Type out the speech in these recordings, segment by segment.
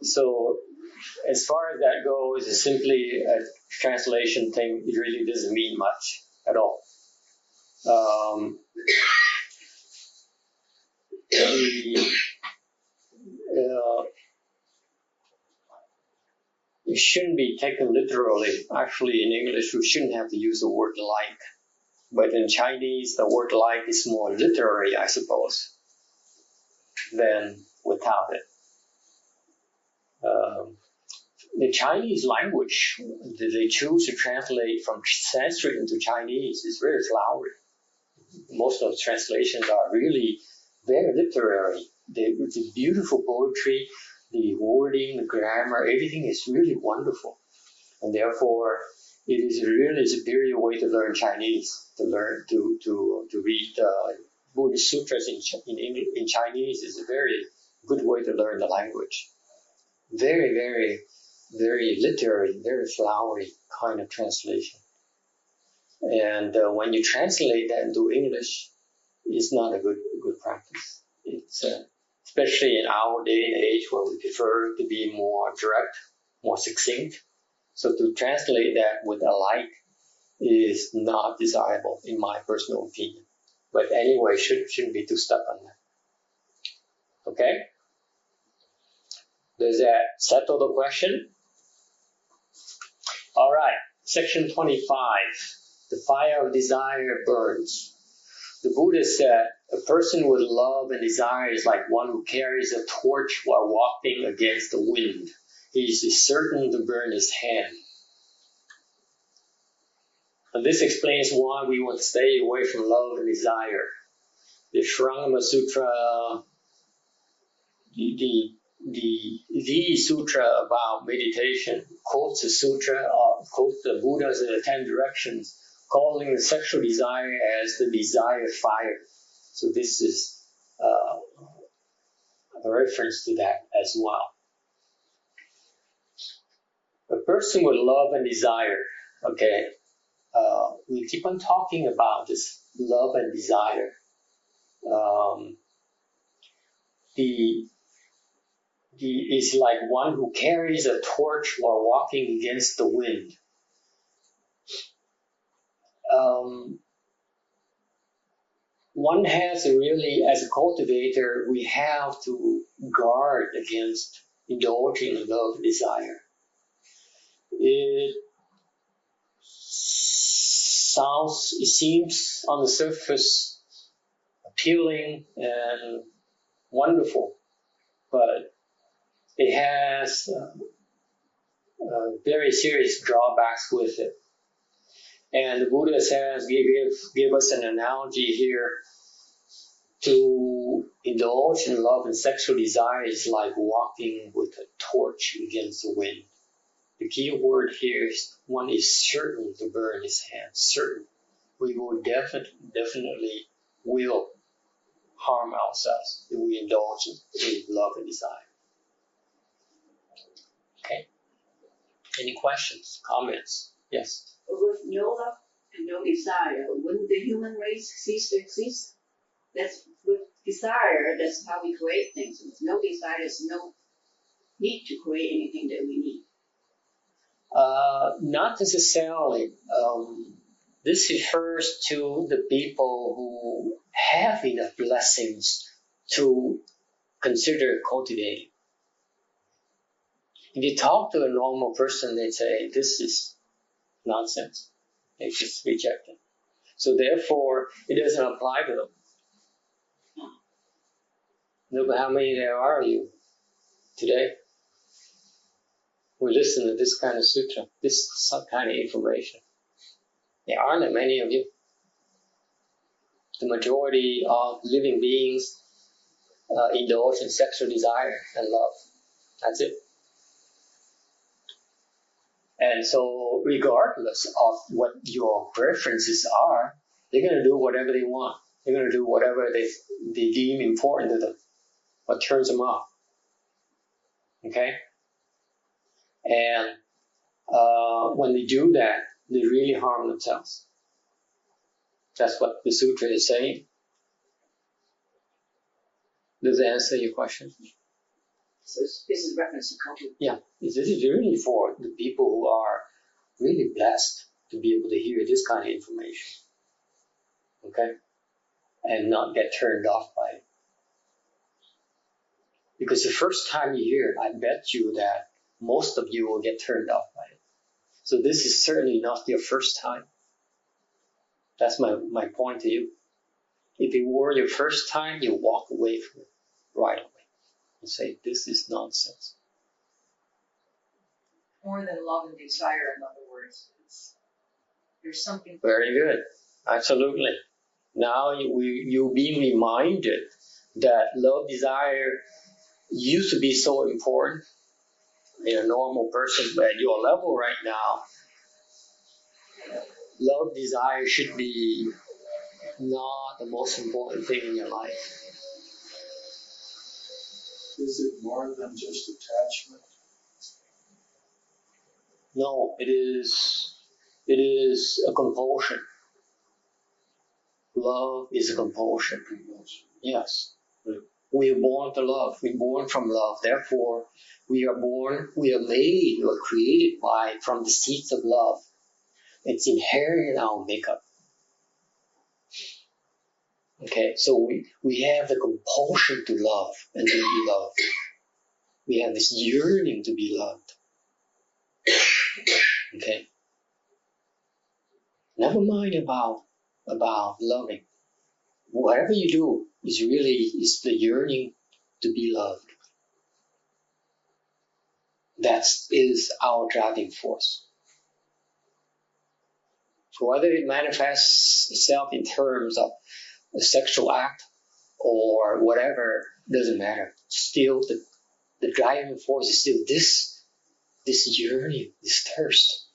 So as far as that goes, it's simply a translation thing. It really doesn't mean much at all. It shouldn't be taken literally. Actually, in English, we shouldn't have to use the word like. But in Chinese, the word like is more literary, I suppose, than without it. The Chinese language that they choose to translate from Sanskrit into Chinese is very flowery. Most of the translations are really very literary. It's beautiful poetry, the wording, the grammar, everything is really wonderful. And therefore, it is a really superior way to learn Chinese, to learn to read Buddhist sutras in Chinese is a very good way to learn the language. Very, very, very literary, very flowery kind of translation. And when you translate that into English, it's not a good practice. It's especially in our day and age where we prefer to be more direct, more succinct. So to translate that with a like is not desirable, in my personal opinion. But anyway, shouldn't be too stuck on that. Okay? Does that settle the question? All right, section 25. The fire of desire burns. The Buddha said, a person with love and desire is like one who carries a torch while walking against the wind. He is certain to burn his hand. And this explains why we want to stay away from love and desire. The Shrangama Sutra, the sutra about meditation, quotes the sutra, quotes the Buddha's 10 directions, calling the sexual desire as the desire fire. So this is a reference to that as well. A person with love and desire, okay, we keep on talking about this love and desire. Is like one who carries a torch while walking against the wind. One has to really, as a cultivator, we have to guard against indulging in love and desire. It seems on the surface appealing and wonderful, but it has very serious drawbacks with it. And the Buddha says, give us an analogy here. To indulge in love and sexual desire is like walking with a torch against the wind. The key word here is one is certain to burn his hand. Certain. We will definitely will harm ourselves if we indulge in love and desire. Okay. Any questions, comments? Yes. With no love and no desire, wouldn't the human race cease to exist? That's with desire, that's how we create things. With no desire, there's no need to create anything that we need. Not necessarily. This refers to the people who have enough blessings to consider cultivating. If you talk to a normal person, they say, this is nonsense. They just reject it. So therefore, it doesn't apply to them. Look at how many there are of you today. We listen to this kind of sutra, this kind of information. There aren't that many of you. The majority of living beings indulge in sexual desire and love. That's it. And so regardless of what your preferences are, they're going to do whatever they want. They're going to do whatever they deem important to them, what turns them off. Okay? And when they do that, they really harm themselves. That's what the sutra is saying. Does that answer your question? So this is reference to culture. Yeah, this is really for the people who are really blessed to be able to hear this kind of information. Okay? And not get turned off by it. Because the first time you hear it, I bet you that most of you will get turned off by it. So this is certainly not your first time. That's my point to you. If it were your first time, you walk away from it right away and say, this is nonsense. More than love and desire, in other words. There's something. Very good. Absolutely. Now you're being reminded that love, desire used to be so important in a normal person, but at your level right now, love, desire should be not the most important thing in your life. Is it more than just attachment? No, it is a compulsion. Love is a compulsion. Yes. We are born to love. We're born from love. Therefore, we are made, we are created from the seeds of love. It's inherent in our makeup. Okay, so we have the compulsion to love and to be loved. We have this yearning to be loved. Okay. Never mind about loving. Whatever you do is the yearning to be loved. That is our driving force. So whether it manifests itself in terms of a sexual act or whatever, doesn't matter. Still, the driving force is still this yearning, this thirst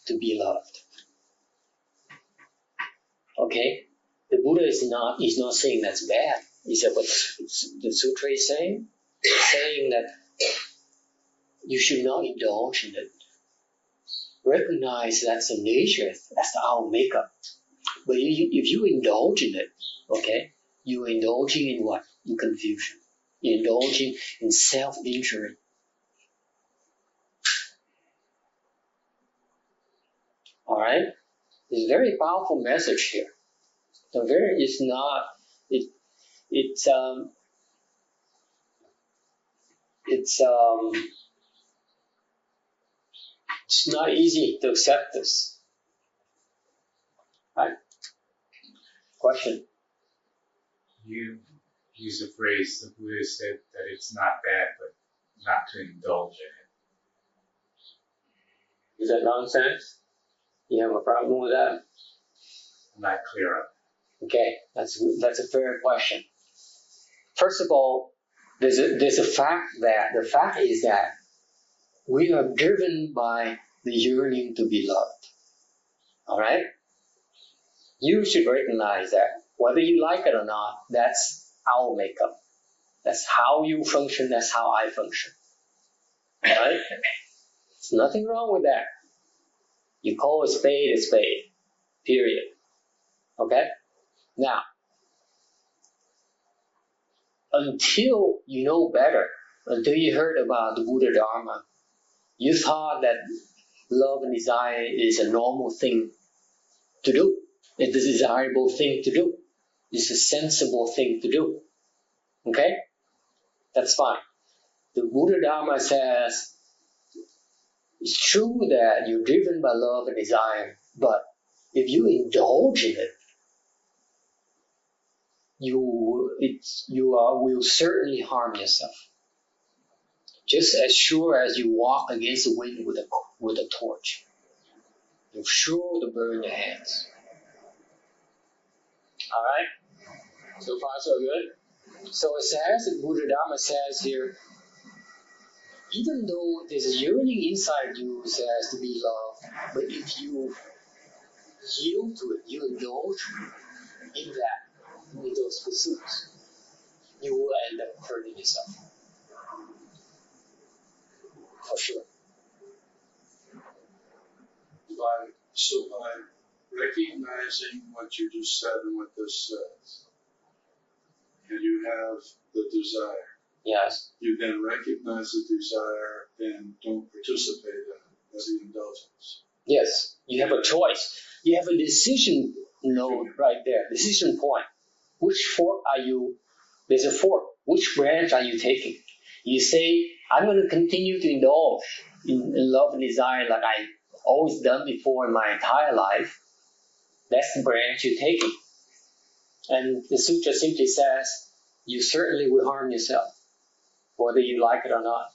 to be loved. Okay? The Buddha is not saying that's bad. Is that what the Sutra is saying? It's saying that you should not indulge in it. Recognize that's the nature, that's our makeup. But if you indulge in it, okay, you're indulging in what? In confusion. You're indulging in self-injury. All right? It's a very powerful message here. It's not easy to accept this. Right? Question? You use a phrase the Buddha said that it's not bad, but not to indulge in it. Is that nonsense? You have a problem with that? I'm not clear on that. Okay, that's a fair question. First of all, there's a fact that the fact is that we are driven by the yearning to be loved. All right? You should recognize that. Whether you like it or not, that's our makeup. That's how you function, that's how I function. All right? There's nothing wrong with that. You call a spade, period. Okay? Now, until you know better, until you heard about the Buddha Dharma, you thought that love and desire is a normal thing to do. It's a desirable thing to do. It's a sensible thing to do. Okay? That's fine. The Buddha Dharma says it's true that you're driven by love and desire, but if you indulge in it, you will certainly harm yourself. Just as sure as you walk against the wind with a torch, you're sure to burn your hands. All right. So far, so good. So it says, the Buddha Dharma says here, even though there's a yearning inside you says to be loved, but if you yield to it, you indulge in those pursuits, you will end up hurting yourself. For sure. By recognizing what you just said and what this says, and you have the desire, Yes. You then recognize the desire and don't participate in it as the indulgence. Yes. You have a choice. You have a decision node right there. Decision point. Which fork are you? There's a fork. Which branch are you taking? You say, I'm going to continue to indulge in love and desire like I always done before in my entire life. That's the branch you're taking. And the sutra simply says, you certainly will harm yourself, whether you like it or not.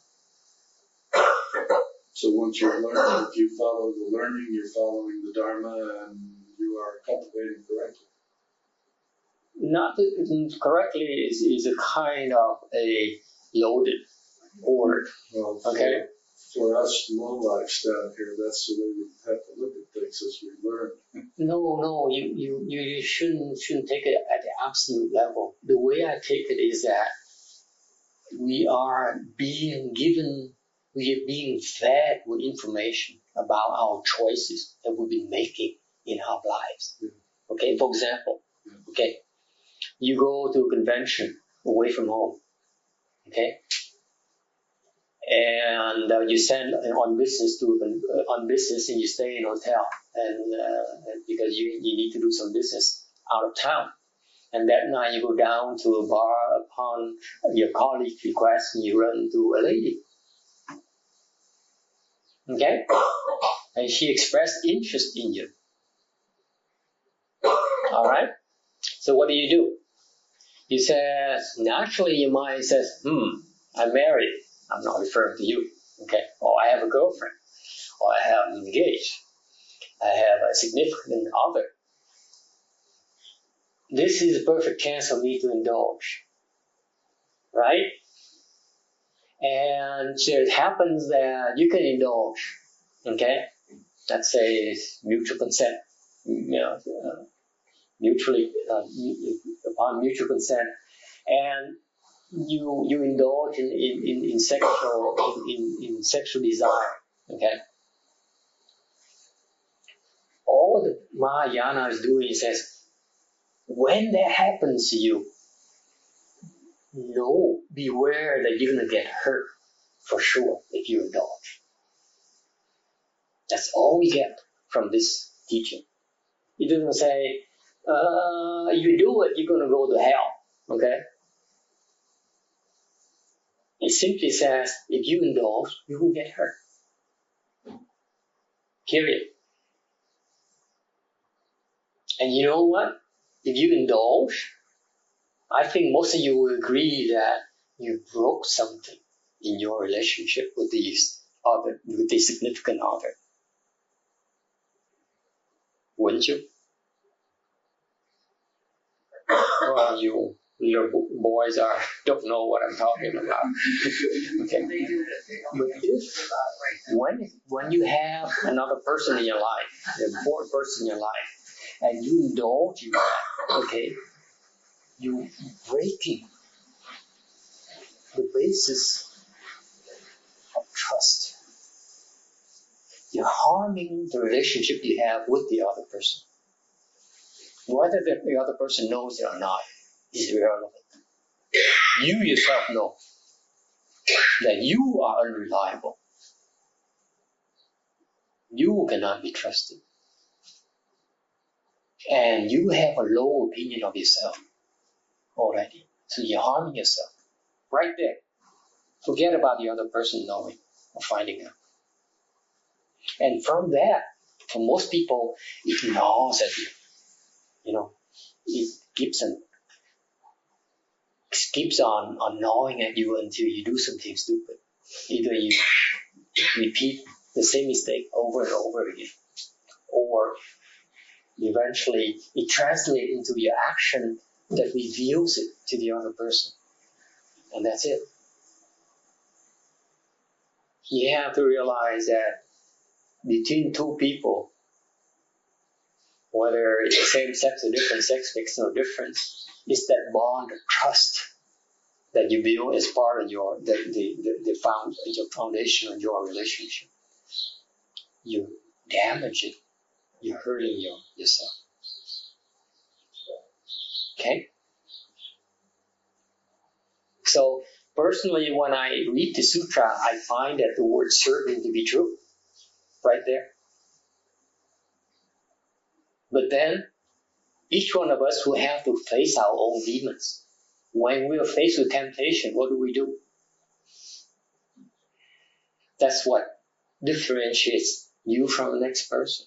So once you're learning, if you follow the learning, you're following the Dharma and you are cultivating correctly. Not correctly is a kind of a loaded word. Well, Okay. For us low-life staff here, that's the way we have to look at things as we learn. No, you shouldn't take it at the absolute level. The way I take it is that we are being fed with information about our choices that we've been making in our lives. Yeah. Okay, for example, okay, you go to a convention away from home, okay, and you send on business and you stay in a hotel and because you need to do some business out of town. And that night you go down to a bar upon your colleague's request and you run into a lady. Okay? And she expressed interest in you. Alright? So what do? You say, naturally your mind says, I'm married. I'm not referring to you. Okay? Or I have a girlfriend. Or I have engaged. I have a significant other. This is a perfect chance for me to indulge. Right? And so it happens that you can indulge. Okay? Let's say it's mutual consent. Mutually, upon mutual consent. And you indulge in sexual desire. Okay? All the Mahayana is doing is says, when that happens to you, beware that you're going to get hurt for sure if you indulge. That's all we get from this teaching. It doesn't say, you do it, you're going to go to hell. Okay? It simply says, if you indulge, you will get hurt. Period. And you know what? If you indulge, I think most of you will agree that you broke something in your relationship with the significant other. Wouldn't you? Well, you little boys don't know what I'm talking about. Okay. They do it. But when you have another person in your life, an important person in your life, and you indulge in that, okay, you breaking the basis of trust. You're harming the relationship you have with the other person. Whether the other person knows it or not is irrelevant. You yourself know that you are unreliable. You cannot be trusted. And you have a low opinion of yourself already. So you're harming yourself. Right there. Forget about the other person knowing or finding out. And from that, for most people, it gnaws at you. It keeps on gnawing at you until you do something stupid. Either you repeat the same mistake over and over again, or eventually it translates into your action that reveals it to the other person. And that's it. You have to realize that between two people, whether it's the same sex or different sex makes no difference, it's that bond of trust that you build as part of your foundation of your relationship. You damage it, you're hurting yourself. Okay? So Personally, when I read the sutra, I find that the word certain to be true, right there. But then, each one of us will have to face our own demons. When we are faced with temptation, what do? That's what differentiates you from the next person.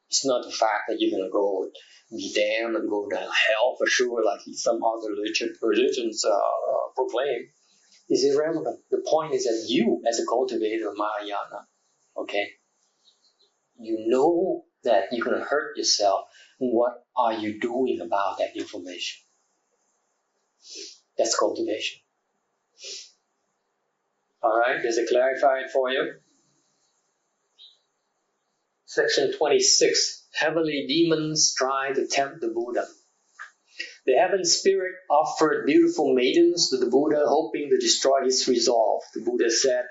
It's not the fact that you're going to go be damned and go to hell for sure, like some other religions proclaim. Is irrelevant. The point is that you, as a cultivator of Mahayana, okay, you know that you're going to hurt yourself. What are you doing about that information? That's cultivation. All right, does it clarify it for you? Section 26. Heavenly demons try to tempt the Buddha. The heaven spirit offered beautiful maidens to the Buddha, hoping to destroy his resolve. The Buddha said,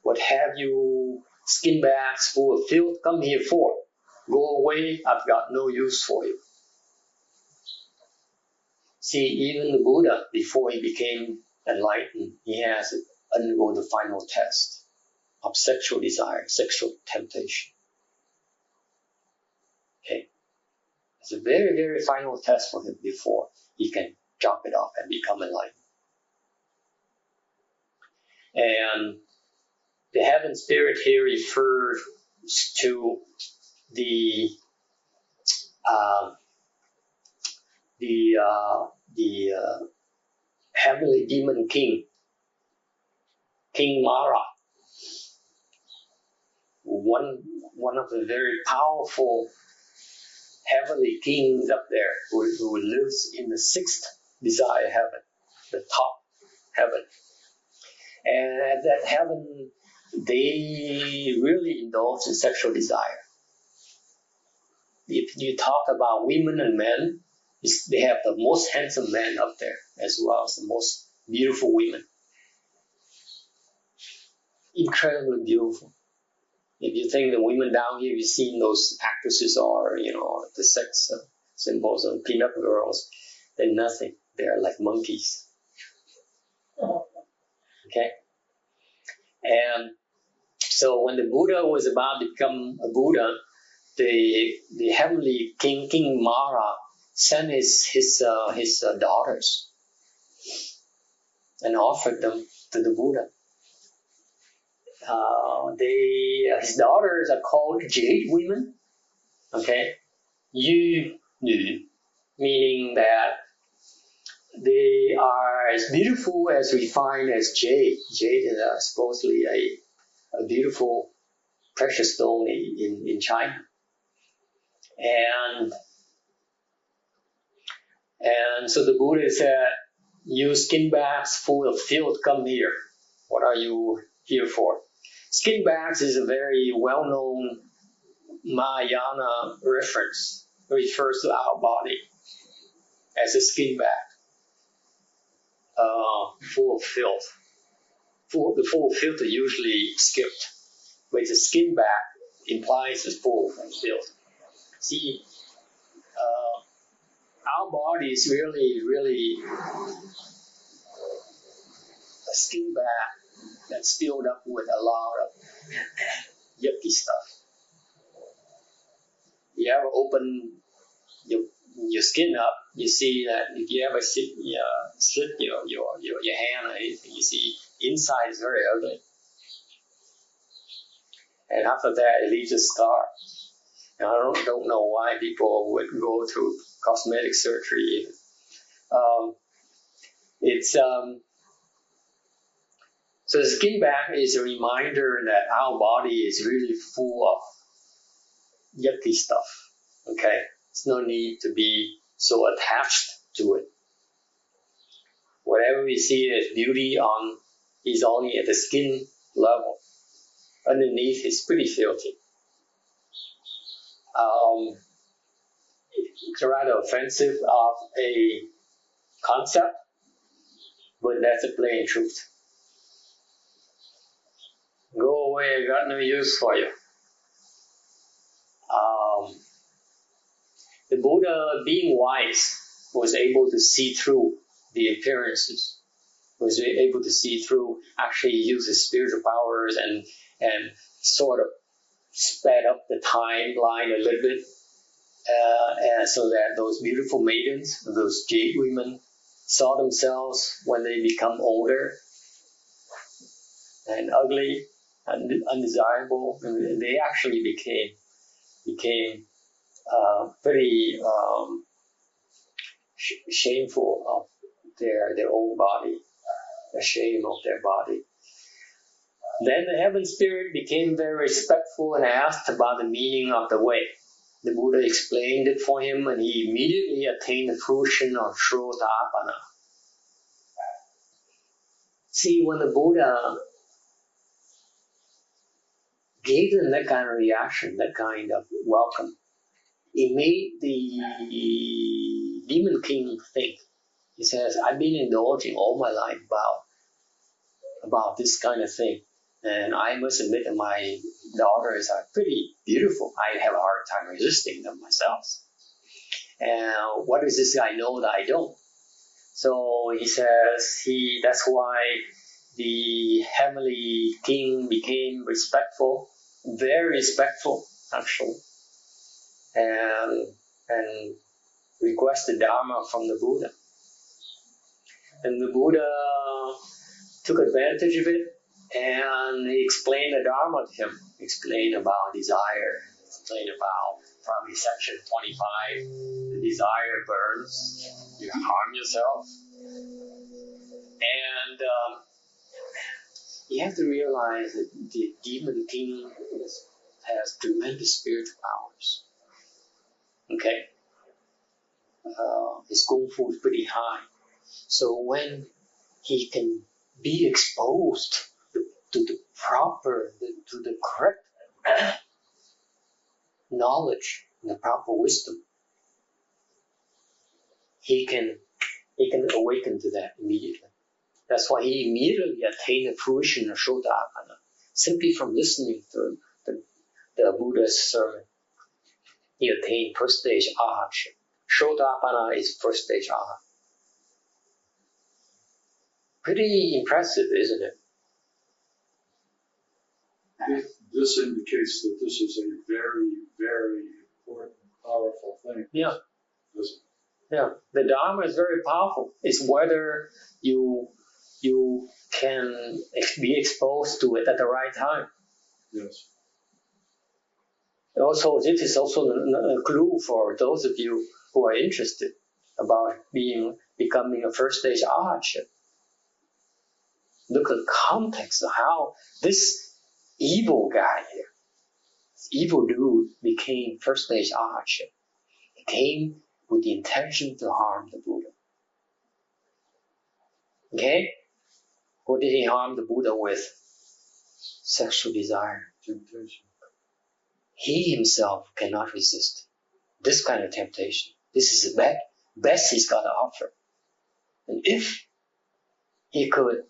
"What have you skin bags full of filth come here for? Go away, I've got no use for you." See, even the Buddha, before he became enlightened, he has to undergo the final test of sexual desire, sexual temptation. Okay? It's a very, very final test for him before he can jump it off and become enlightened. And the heaven spirit here refers to the heavenly demon king, King Mara, one of the very powerful heavenly kings up there who lives in the sixth desire heaven, the top heaven. And at that heaven, they really indulge in sexual desire. If you talk about women and men, they have the most handsome men up there as well as the most beautiful women. Incredibly beautiful. If you think the women down here, you've seen those actresses are, the sex symbols of pinup girls, they're nothing. They're like monkeys. Okay? And so when the Buddha was about to become a Buddha, the heavenly King Mara sent his daughters and offered them to the Buddha. His daughters are called jade women. Okay, yu nu, meaning that they are as beautiful as refined as jade. Jade is supposedly a beautiful precious stone in China. And so the Buddha said, "You skin bags full of filth, come here. What are you here for?" Skin bags is a very well-known Mahayana reference. It refers to our body as a skin bag, full of filth. The full of filth are usually skipped, but it's a skin bag implies it's full of filth. See, our body is really a skin bag that's filled up with a lot of yucky stuff. You ever open your skin up, you see that if you ever slit your hand or anything, you see inside is very ugly. And after that, it leaves a scar. And I don't know why people would go through cosmetic surgery. So the skin bag is a reminder that our body is really full of yucky stuff. Okay, there's no need to be so attached to it. Whatever we see as beauty is only at the skin level. Underneath is pretty filthy. It's rather offensive of a concept, but that's the plain truth. Go away, I got no use for you. The Buddha, being wise, was able to see through the appearances. was able to see through, actually used his spiritual powers and sort of sped up the timeline a little bit, and so that those beautiful maidens, those jade women, saw themselves when they become older and ugly and undesirable, and they actually became pretty shameful of their own body, ashamed of their body. Then the heaven spirit became very respectful and asked about the meaning of the way. The Buddha explained it for him, and he immediately attained the fruition of Shrotapana. See, when the Buddha gave them that kind of reaction, that kind of welcome, it made the demon king think. He says, I've been indulging all my life about this kind of thing. And I must admit that my daughters are pretty beautiful. I have a hard time resisting them myself. And what does this guy know that I don't? So he says that's why the heavenly king became respectful, very respectful actually, and requested Dharma from the Buddha. And the Buddha took advantage of it, and he explained the Dharma to him, explained about desire, explained about, probably section 25, the desire burns, you harm yourself. And you have to realize that the demon king has tremendous spiritual powers. Okay? His kung fu is pretty high. So when he can be exposed to the correct knowledge and the proper wisdom, he can awaken to that immediately. That's why he immediately attained the fruition of Shrotapana, simply from listening to the Buddha's sermon. He attained first stage arhatship. Shrotapana is first stage arhat. Pretty impressive, isn't it? This indicates that this is a very, very important, powerful thing. Yeah. Yeah. The Dharma is very powerful. It's whether you can be exposed to it at the right time. Yes. Also, this is also a clue for those of you who are interested about becoming a first stage arhatship. Look at the context of how this evil guy here, this evil dude, became first stage arhatship. He came with the intention to harm the Buddha. Okay? What did he harm the Buddha with? Sexual desire. Temptation. He himself cannot resist this kind of temptation. This is the best he's got to offer. And if he could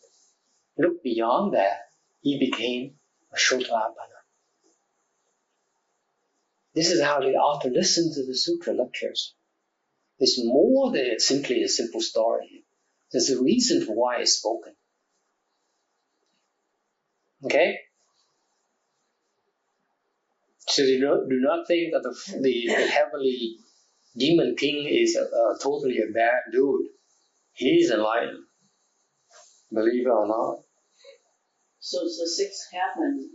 look beyond that, he became a Shrotapana. This is how we ought to listen to the Sutra lectures. It's more than simply a simple story. There's a reason for why it's spoken. Okay? So do not think that the heavenly demon king is totally a bad dude. He's enlightened. Believe it or not. So the sixth heaven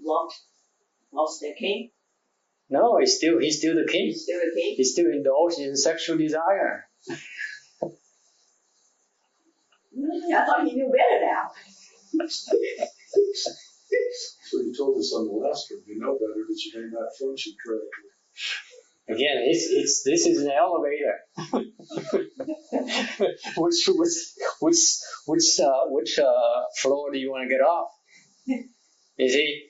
lost their king? No, he's still the king. He's still the king? He's still indulged in sexual desire. I thought he knew better now. So you told us on the last one, you know better, but you may not function correctly. Again, this is an elevator. which floor do you want to get off? You see,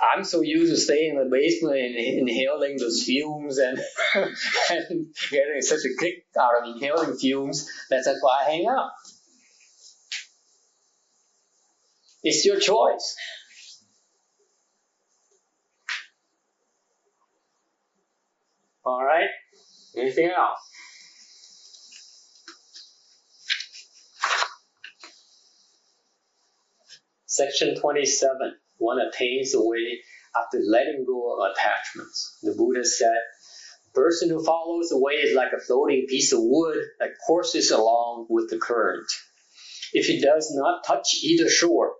I'm so used to staying in the basement and inhaling those fumes and and getting such a kick out of inhaling fumes. That's why I hang out. It's your choice. All right. Anything else? Section 27. One attains the way after letting go of attachments. The Buddha said, the person who follows the way is like a floating piece of wood that courses along with the current. If it does not touch either shore,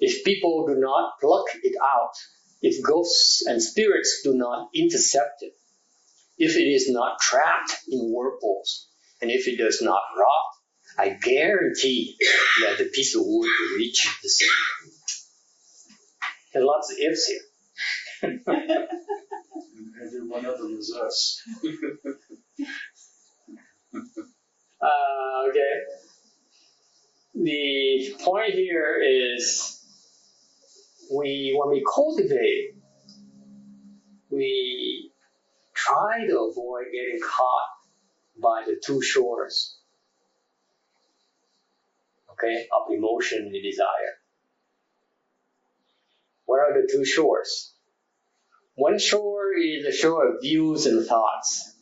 if people do not pluck it out, if ghosts and spirits do not intercept it, if it is not trapped in whirlpools, and if it does not rot, I guarantee that the piece of wood will reach the sea. There's lots of ifs here. And every one of them is us. Okay. The point here is when we cultivate, we try to avoid getting caught by the two shores, okay, of emotion and desire. What are the two shores? One shore is the shore of views and thoughts.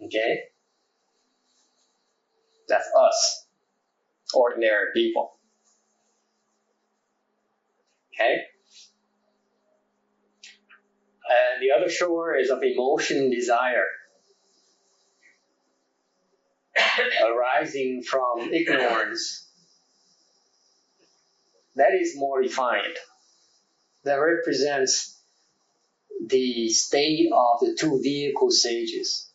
Okay? That's us, ordinary people. Okay? And the other shore is of emotion and desire, arising from ignorance. That is more refined. That represents the state of the two vehicle sages,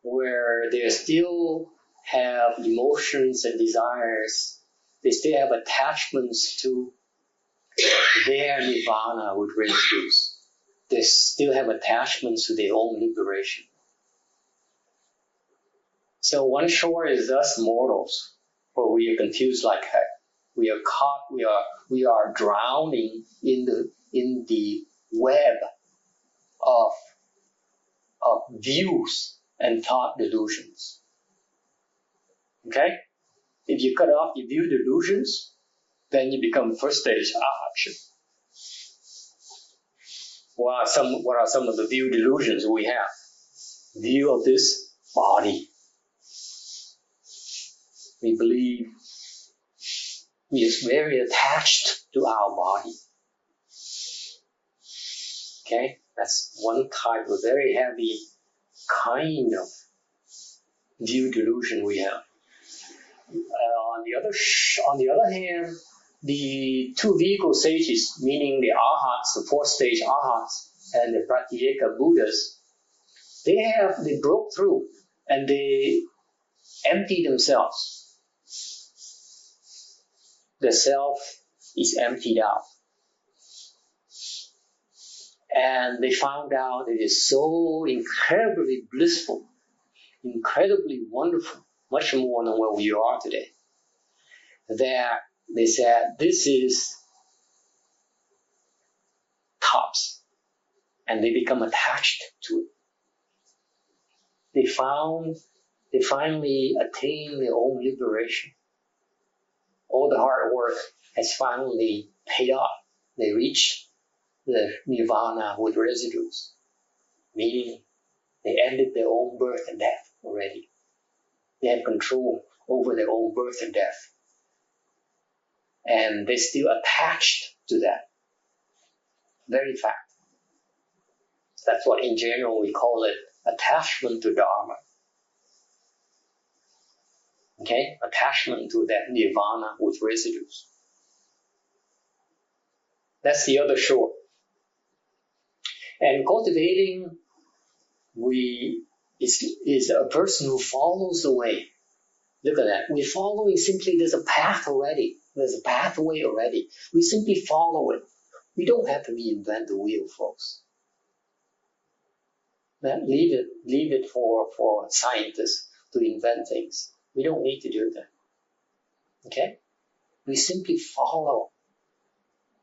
where they still have emotions and desires, they still have attachments to their nirvana with residues. They still have attachments to their own liberation. So one shore is us mortals, where we are confused like heck. We are caught, we are drowning in the web of views and thought delusions. Okay? If you cut off your view delusions, then you become first stage action. What are some of the view delusions we have? View of this body. We believe we are very attached to our body. Okay? That's one type of very heavy kind of view delusion we have. On the other hand, the two vehicle sages, meaning the arhats, the fourth stage arhats, and the pratyeka Buddhas, they broke through and they empty themselves. The self is emptied out. And they found out it is so incredibly blissful, incredibly wonderful, much more than where we are today, that they said, this is tops. And they become attached to it. They finally attain their own liberation. All the hard work has finally paid off. They reach the nirvana with residues, meaning they ended their own birth and death already. They have control over their own birth and death. And they're still attached to that very fact. That's what in general we call it attachment to Dharma. Okay? Attachment to that nirvana with residues. That's the other shore. And cultivating is a person who follows the way. Look at that. We're following simply, there's a path already. There's a pathway already. We simply follow it. We don't have to reinvent the wheel, folks. Leave it for scientists to invent things. We don't need to do that. Okay? We simply follow.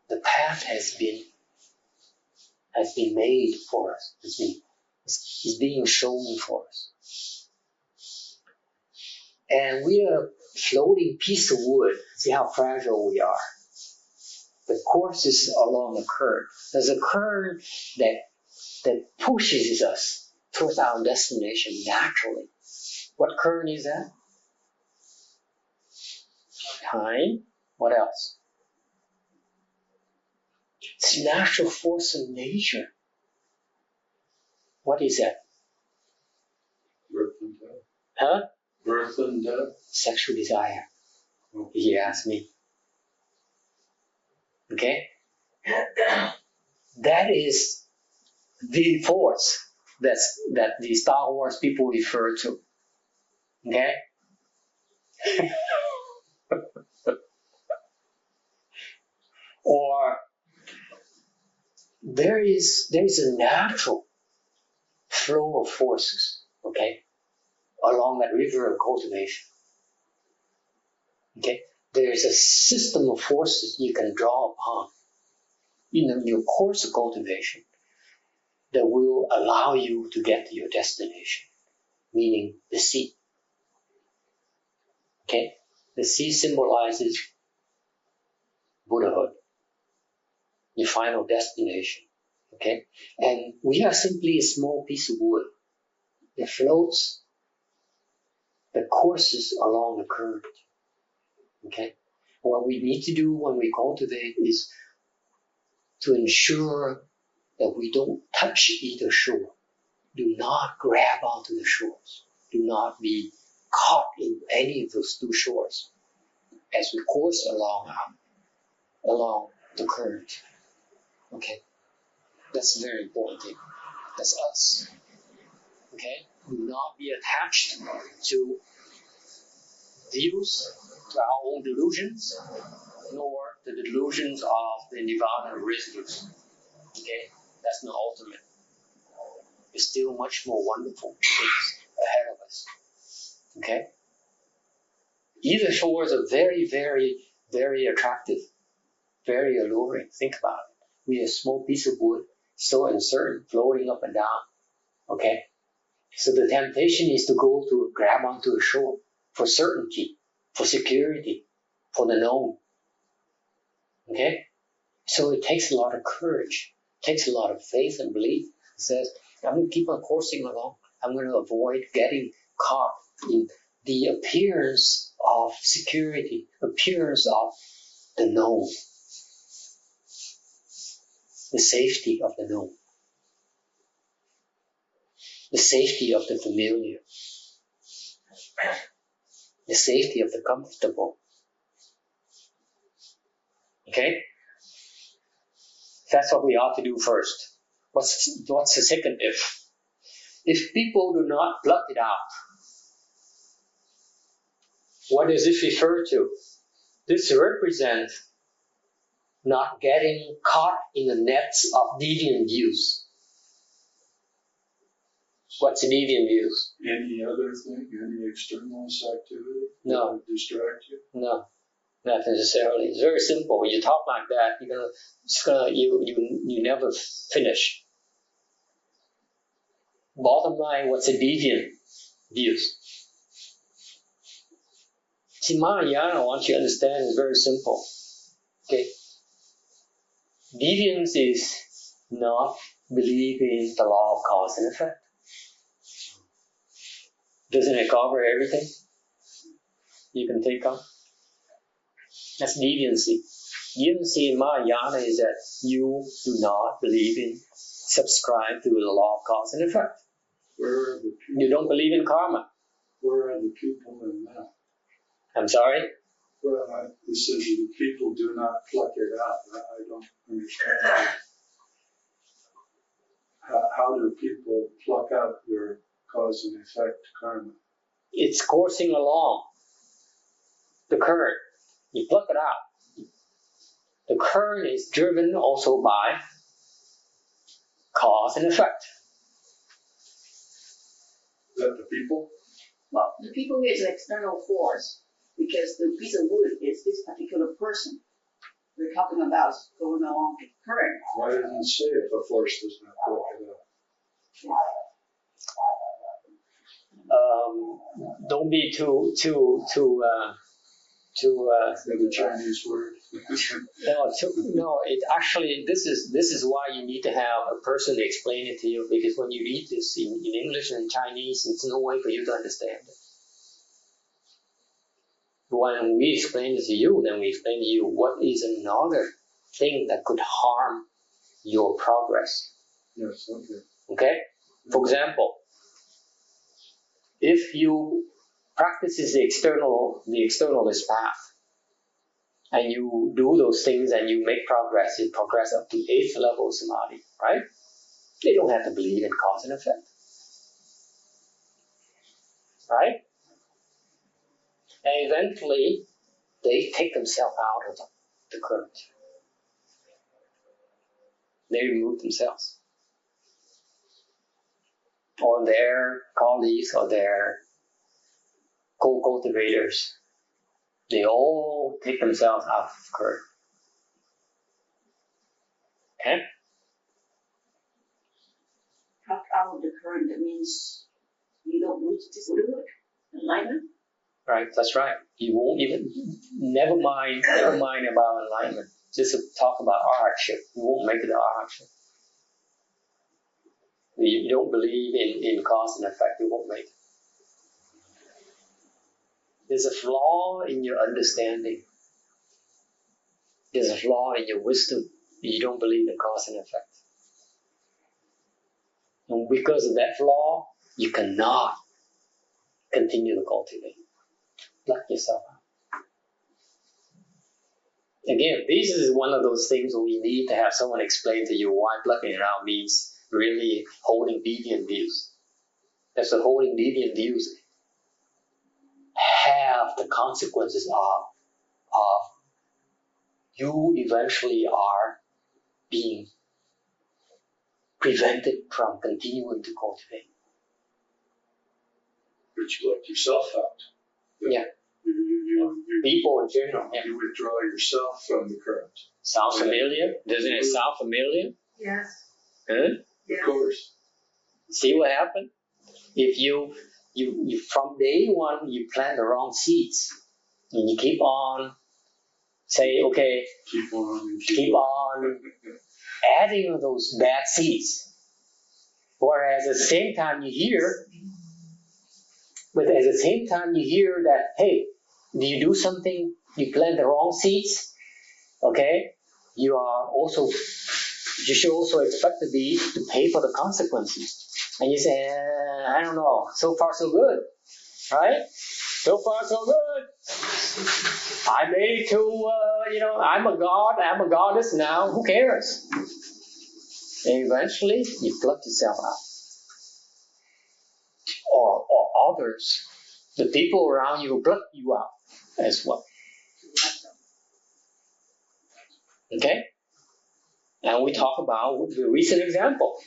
The path has been made for us. It's being shown for us. And we are a floating piece of wood. See how fragile we are. The course is along a current. There's a current that pushes us towards our destination naturally. What current is that? Time. What else? It's natural force of nature. What is that? Birth and death. Huh? Birth and death. Sexual desire. If you ask me. Okay? That is the force that the Star Wars people refer to. Okay? Or there is a natural flow of forces, okay, along that river of cultivation. Okay? There is a system of forces you can draw upon in your course of cultivation that will allow you to get to your destination, meaning the sea. Okay? The sea symbolizes Buddhahood, your final destination. Okay? And we are simply a small piece of wood that floats, that courses along the current. Okay? What we need to do when we cultivate is to ensure that we don't touch either shore. Do not grab onto the shores. Do not be caught in any of those two shores as we course along the current. Okay? That's a very important thing. That's us. Okay? Do not be attached to views, to our own delusions, nor the delusions of the nirvana residues. Okay? That's not ultimate. There's still much more wonderful things ahead of us. Okay? Either shores are very, very, very attractive, very alluring. Think about it. We are a small piece of wood, so uncertain, floating up and down. Okay? So the temptation is to go to grab onto a shore for certainty, for security, for the known. Okay? So it takes a lot of courage, takes a lot of faith and belief. It says, I'm going to keep on coursing along. I'm going to avoid getting caught in the appearance of security, appearance of the known, the safety of the known, the safety of the familiar, the safety of the comfortable. Okay? That's what we ought to do first. What's the second if? If people do not pluck it out, what does this refer to? This represents not getting caught in the nets of deviant views. What's deviant views? Any other thing, any externalist activity No. that would distract you? No, not necessarily. It's very simple. When you talk like that, you never finish. Bottom line, what's a deviant views? See, Mahayana, once you understand, is very simple. Okay? Deviance is not believing the law of cause and effect. Doesn't it cover everything you can think of? That's deviancy. Deviancy in Mahayana is that you do not believe in, subscribe to the law of cause and effect. Where are the people? You don't believe in karma. Where are the people in that? I'm sorry? Well, it says the people do not pluck it out. I don't understand. How do people pluck out their cause and effect karma? It's coursing along the current. You pluck it out. The current is driven also by cause and effect. Is that the people? Well, the people here is an external force because the piece of wood is this particular person. We're talking about going along the current. Why doesn't it say if a force does not pluck it out? Don't be too The Chinese word. no. It actually this is why you need to have a person to explain it to you, because when you read this in English and Chinese, it's no way for you to understand it. When we explain it to you, then we explain to you what is another thing that could harm your progress. Yes, okay. Okay? For example, if you practice the externalist path, and you do those things and you make progress, you progress up to 8th level samadhi, right? They don't have to believe in cause and effect. Right? And eventually, they take themselves out of the current. They remove themselves. Or their colleagues or their co-cultivators, they all take themselves out of the current. Okay? Cut out of the current, that means you don't reach this good enlightenment. Right, that's right. You won't even, never mind about enlightenment. Just talk about hardship. You won't make it a hardship. You don't believe in cause and effect, you won't make it. There's a flaw in your understanding. There's a flaw in your wisdom. You don't believe in cause and effect. And because of that flaw, you cannot continue to cultivate. Pluck yourself out. Again, this is one of those things where we need to have someone explain to you why plucking it out means really holding deviant views. That's the holding deviant views have the consequences of you eventually are being prevented from continuing to cultivate. But you let yourself out. Yeah. You People in general. Yeah. you withdraw yourself from the current. Sound familiar? Doesn't it sound familiar? Yes. Huh? Of course. See what happened? If you from day one you plant the wrong seeds and you keep on say, okay, Keep on. keep on adding those bad seeds. Whereas at the same time you hear that, hey, do you do something, you plant the wrong seeds, okay, you should also expect to pay for the consequences. And you say, I don't know, so far so good, right? So far so good. I made it to, I'm a god, I'm a goddess now, who cares? And eventually, you pluck yourself out. Or others, the people around you will pluck you out as well. Okay? And we talk about the recent example.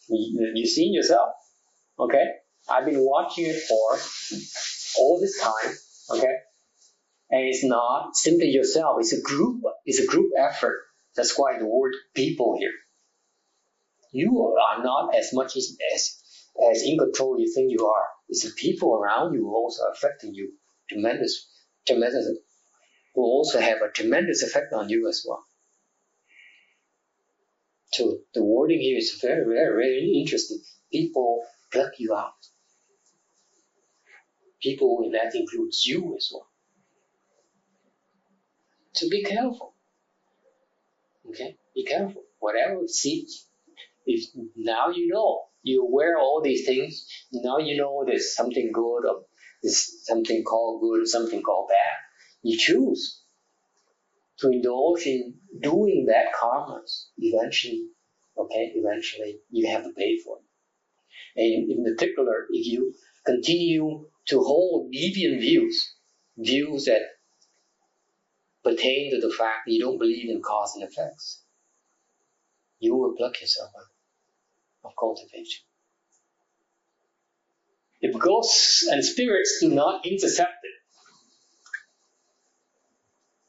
You've seen yourself. Okay? I've been watching it for all this time. Okay? And it's not simply yourself, it's a group effort. That's why the word people here. You are not as much as in control you think you are. It's the people around you who also affecting you tremendous, who also have a tremendous effect on you as well. So the wording here is very, very, very interesting. People pluck you out. People, and that includes you as well. So be careful. Okay? Be careful. Whatever seeds, if now you know, you're aware of all these things, now you know there's something good or there's something called good, something called bad. You choose to indulge in doing that karmas. Eventually you have to pay for it. And in particular, if you continue to hold deviant views that pertain to the fact that you don't believe in cause and effects, you will pluck yourself out of cultivation. If ghosts and spirits do not intercept it,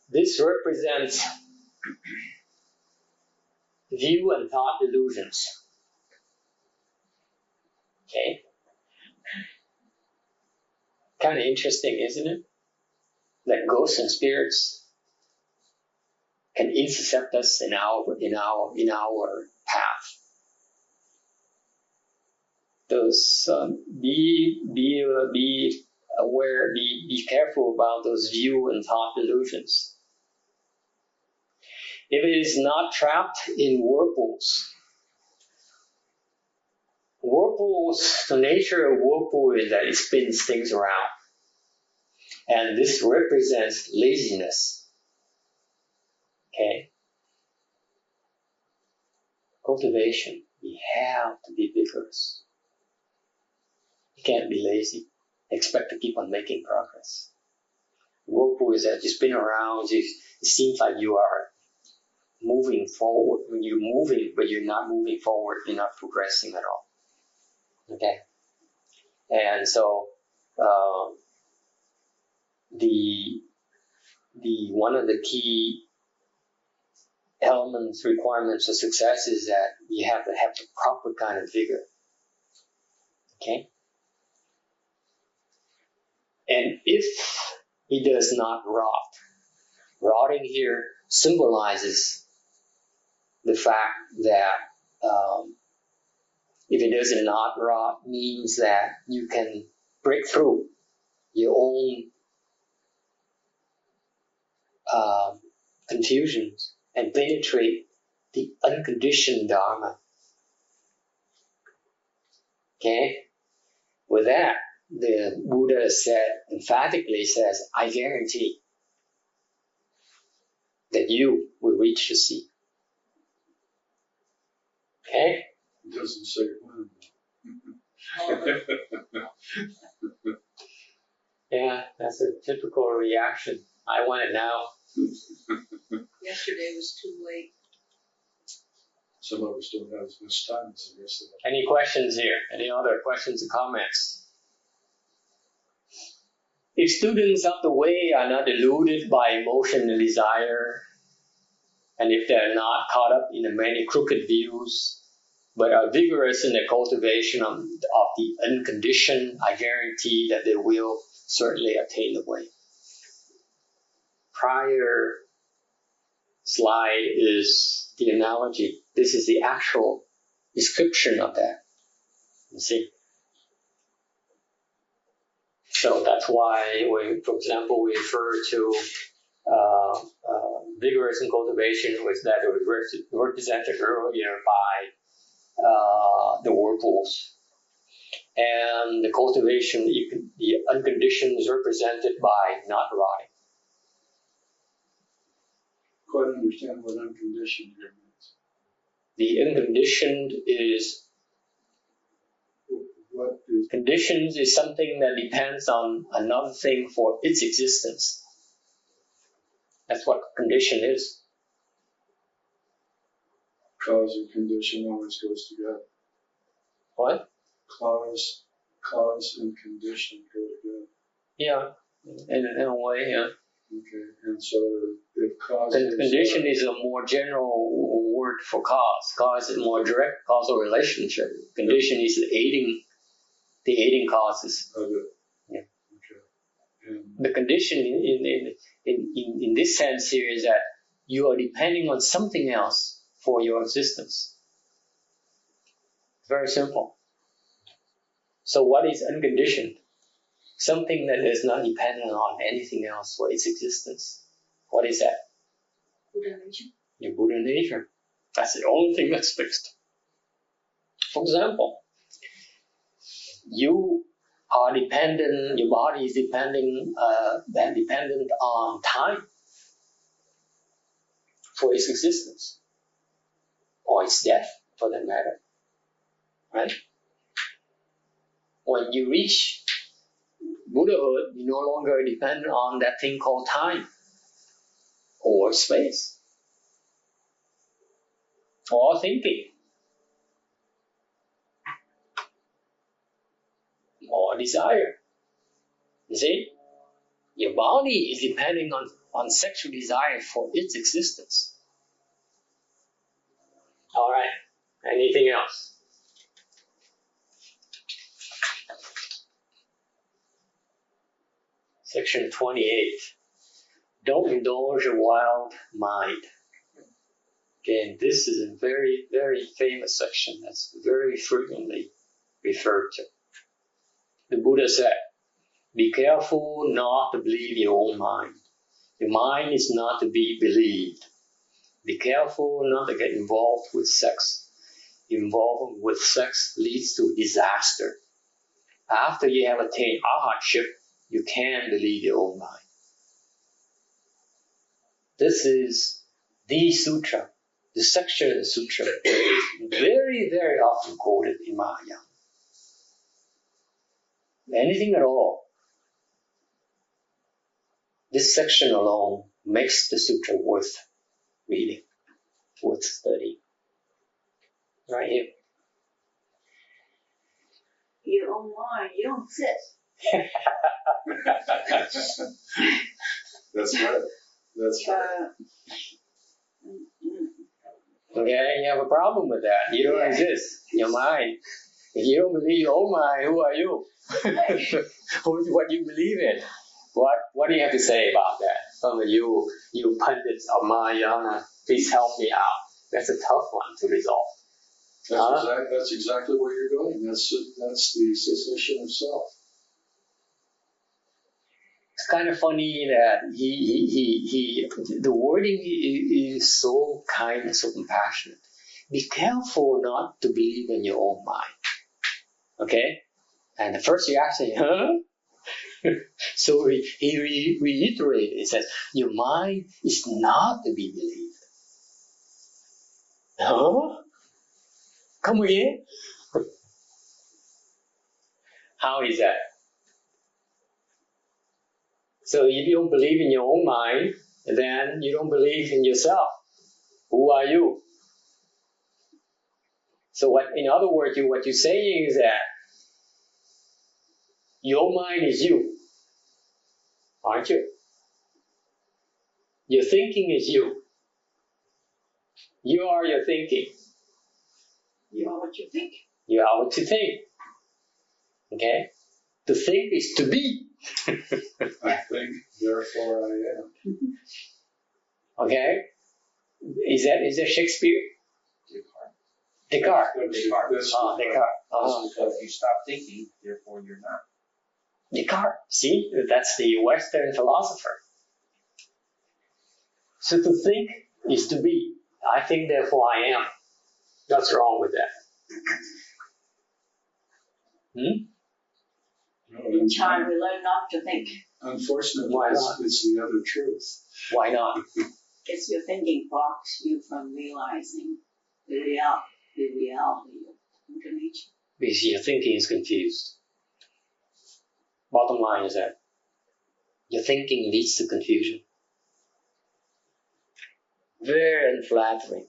this represents view and thought illusions. Okay? Kind of interesting, isn't it? That ghosts and spirits can intercept us in our path. Those be aware, be careful about those view and thought illusions. If it is not trapped in whirlpools, the nature of whirlpool is that it spins things around. And this represents laziness. Okay? Cultivation, we have to be vigorous. You can't be lazy. Expect to keep on making progress. Whirlpool is that you spin around, it seems like you are moving forward. When you're moving, but you're not moving forward, you're not progressing at all. Okay? And so, the one of the key elements, requirements of success is that you have to have the proper kind of vigor. Okay? And if he does not rot, rotting here symbolizes the fact that if it does not rot, means that you can break through your own confusions and penetrate the unconditioned Dharma. Okay? With that, the Buddha emphatically says, I guarantee that you will reach the sea. Okay? It doesn't say when. Yeah, that's a typical reaction. I want it now. Yesterday was too late. Some of us don't have as much time as the rest of us. Any questions here? Any other questions or comments? If students of the way are not deluded by emotion and desire, and if they're not caught up in the many crooked views, but are vigorous in the cultivation of the unconditioned, I guarantee that they will certainly attain the way. Prior slide is the analogy. This is the actual description of that. You see? So that's why, for example, we refer to vigorous in cultivation, was that it was represented earlier by the whirlpools. And the cultivation, the unconditioned is represented by not rotting. Quite understand what unconditioned here means. The unconditioned is, What is conditions is something that depends on another thing for its existence. That's what condition is. cause and condition always goes together? What? Cause and condition go together. Yeah, in a way, yeah. Okay, and so if cause Condition is a more general word for cause. Cause is more direct causal relationship. Condition is the aiding causes. of it. Yeah. Okay. And The condition in this sense here is that you are depending on something else for your existence. Very simple. So what is unconditioned? Something that is not dependent on anything else for its existence. What is that? Buddha nature. Your Buddha nature. That's the only thing that's fixed. For example, you are dependent, your body is dependent on time for its existence, or its death for that matter. Right? When you reach Buddhahood, you no longer depend on that thing called time or space or thinking or desire. You see? Your body is depending on sexual desire for its existence. All right. Anything else? Section 28. Don't indulge a wild mind. Again, this is a very, very famous section that's very frequently referred to. The Buddha said, be careful not to believe your own mind. Your mind is not to be believed. Be careful not to get involved with sex. Involvement with sex leads to disaster. After you have attained arhatship, you can believe your own mind. This is the sutra, the section of the sutra that is very, very often quoted in Mahayana. Anything at all. This section alone makes the sutra worth reading, worth studying. Right here. Your own mind, you don't sit. That's right. That's right. Okay, you have a problem with that. You don't exist. Your mind. If you don't believe your own mind, who are you? What do you believe in? What do you have to say about that? Some of you pundits of Mahayana, please help me out. That's a tough one to resolve. That's exactly where you're going. That's the cessation of self. It's kind of funny that the wording is so kind and so compassionate. Be careful not to believe in your own mind. Okay? And the first reaction, huh? So he reiterated, he says, your mind is not to be believed. Huh? Come again? How is that? So if you don't believe in your own mind, then you don't believe in yourself. Who are you? So in other words, what you're saying is that your mind is you, aren't you? Your thinking is you. You are your thinking. You are what you think. You are what you think. Okay? To think is to be. I think, therefore I am. Okay? Is that Shakespeare? Descartes. Descartes. Descartes. Because you stop thinking, therefore you're not. Descartes. See? That's the Western philosopher. So to think is to be. I think, therefore I am. What's wrong with that? In time, we learn not to think. Unfortunately, Why not? it's the other truth. Why not? It's your thinking blocks you from realizing the reality of incarnation. Because your thinking is confused. Bottom line is that your thinking leads to confusion. Very unflattering.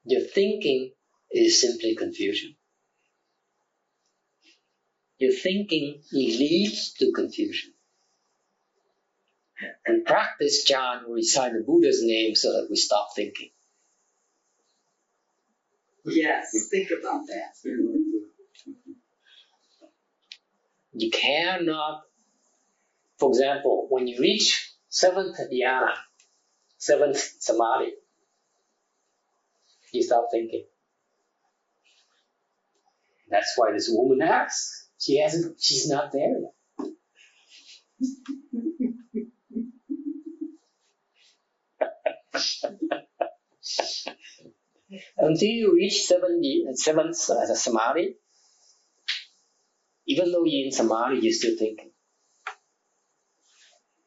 Your thinking is simply confusion. Your thinking leads to confusion. And practice, John, we recite the Buddha's name so that we stop thinking. Yes, think about that. You cannot, for example, when you reach seventh dhyana, seventh samadhi, you stop thinking. That's why this woman asks. She's not there yet. Until you reach seventh samadhi, even though you're in samadhi, you're still thinking.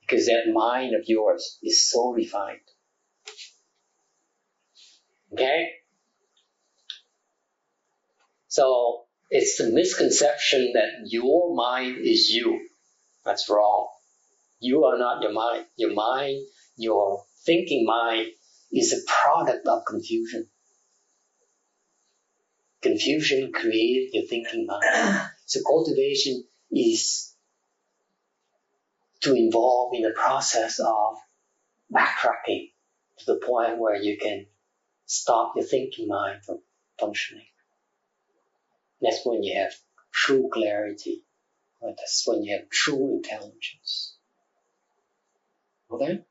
Because that mind of yours is so refined. Okay? So it's the misconception that your mind is you. That's wrong. You are not your mind. Your mind, your thinking mind, is a product of confusion. Confusion created your thinking mind. So cultivation is to involve in the process of backtracking to the point where you can stop your thinking mind from functioning. That's when you have true clarity. That's when you have true intelligence. Okay?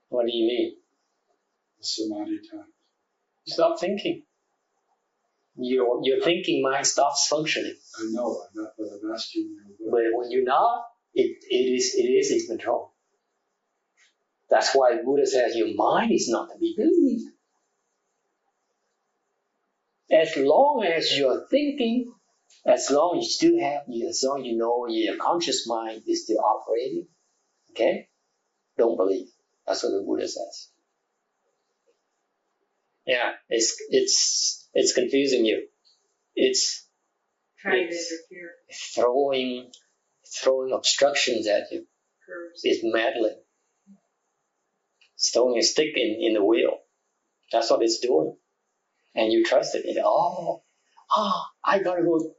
What do you mean? Samadhi time. Stop thinking. Your thinking mind stops functioning. I know, but I'm asking you. But when you're not, it is in control. That's why Buddha says your mind is not to be believed. As long as you're thinking, as long as you still have, as long as you know your conscious mind is still operating, okay? Don't believe. That's what the Buddha says. Yeah, it's confusing you. It's Trying to interfere. throwing obstructions at you. Curves. It's meddling. It's throwing a stick in the wheel. That's what it's doing. And you trust it. I gotta go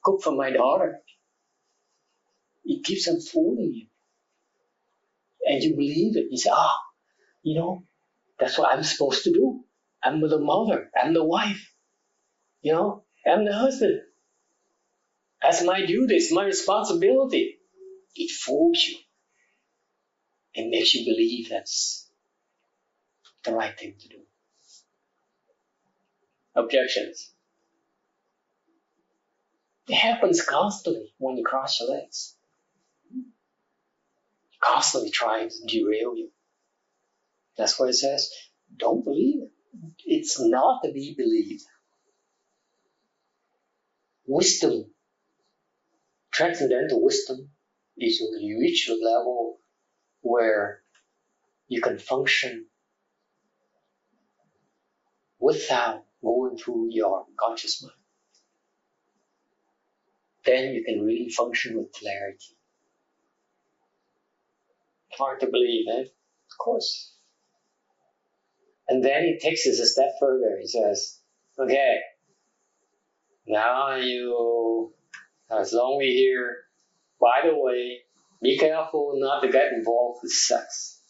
cook for my daughter. It keeps on fooling you. And you believe it. You say, that's what I'm supposed to do. I'm the mother. I'm the wife. I'm the husband. That's my duty. It's my responsibility. It fools you. It makes you believe that's the right thing to do. Objections. It happens constantly when you cross your legs. Constantly trying to derail you. That's why it says, don't believe it. It's not to be believed. Wisdom, transcendental wisdom, is when you reach a level where you can function without going through your conscious mind. Then you can really function with clarity. Hard to believe, eh? Of course. And then he takes it a step further. He says, okay, now as long as we're here, by the way, be careful not to get involved with sex.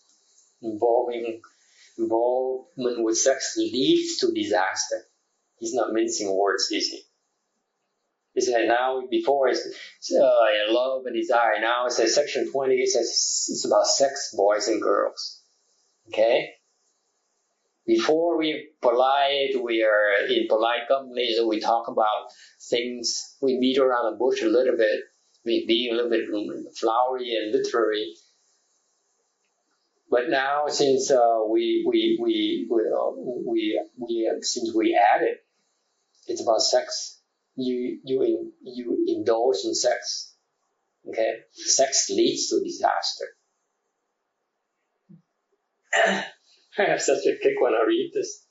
Involvement with sex leads to disaster. He's not mincing words, is he? He said now, before it's love and desire. Now it says section 20, it says it's about sex, boys and girls. Okay? Before we are in polite company, so we talk about things, we beat around the bush a little bit, we be a little bit flowery and literary. But now, since since we added, it's about sex. You indulge in sex. Okay, sex leads to disaster. I have such a kick when I read this.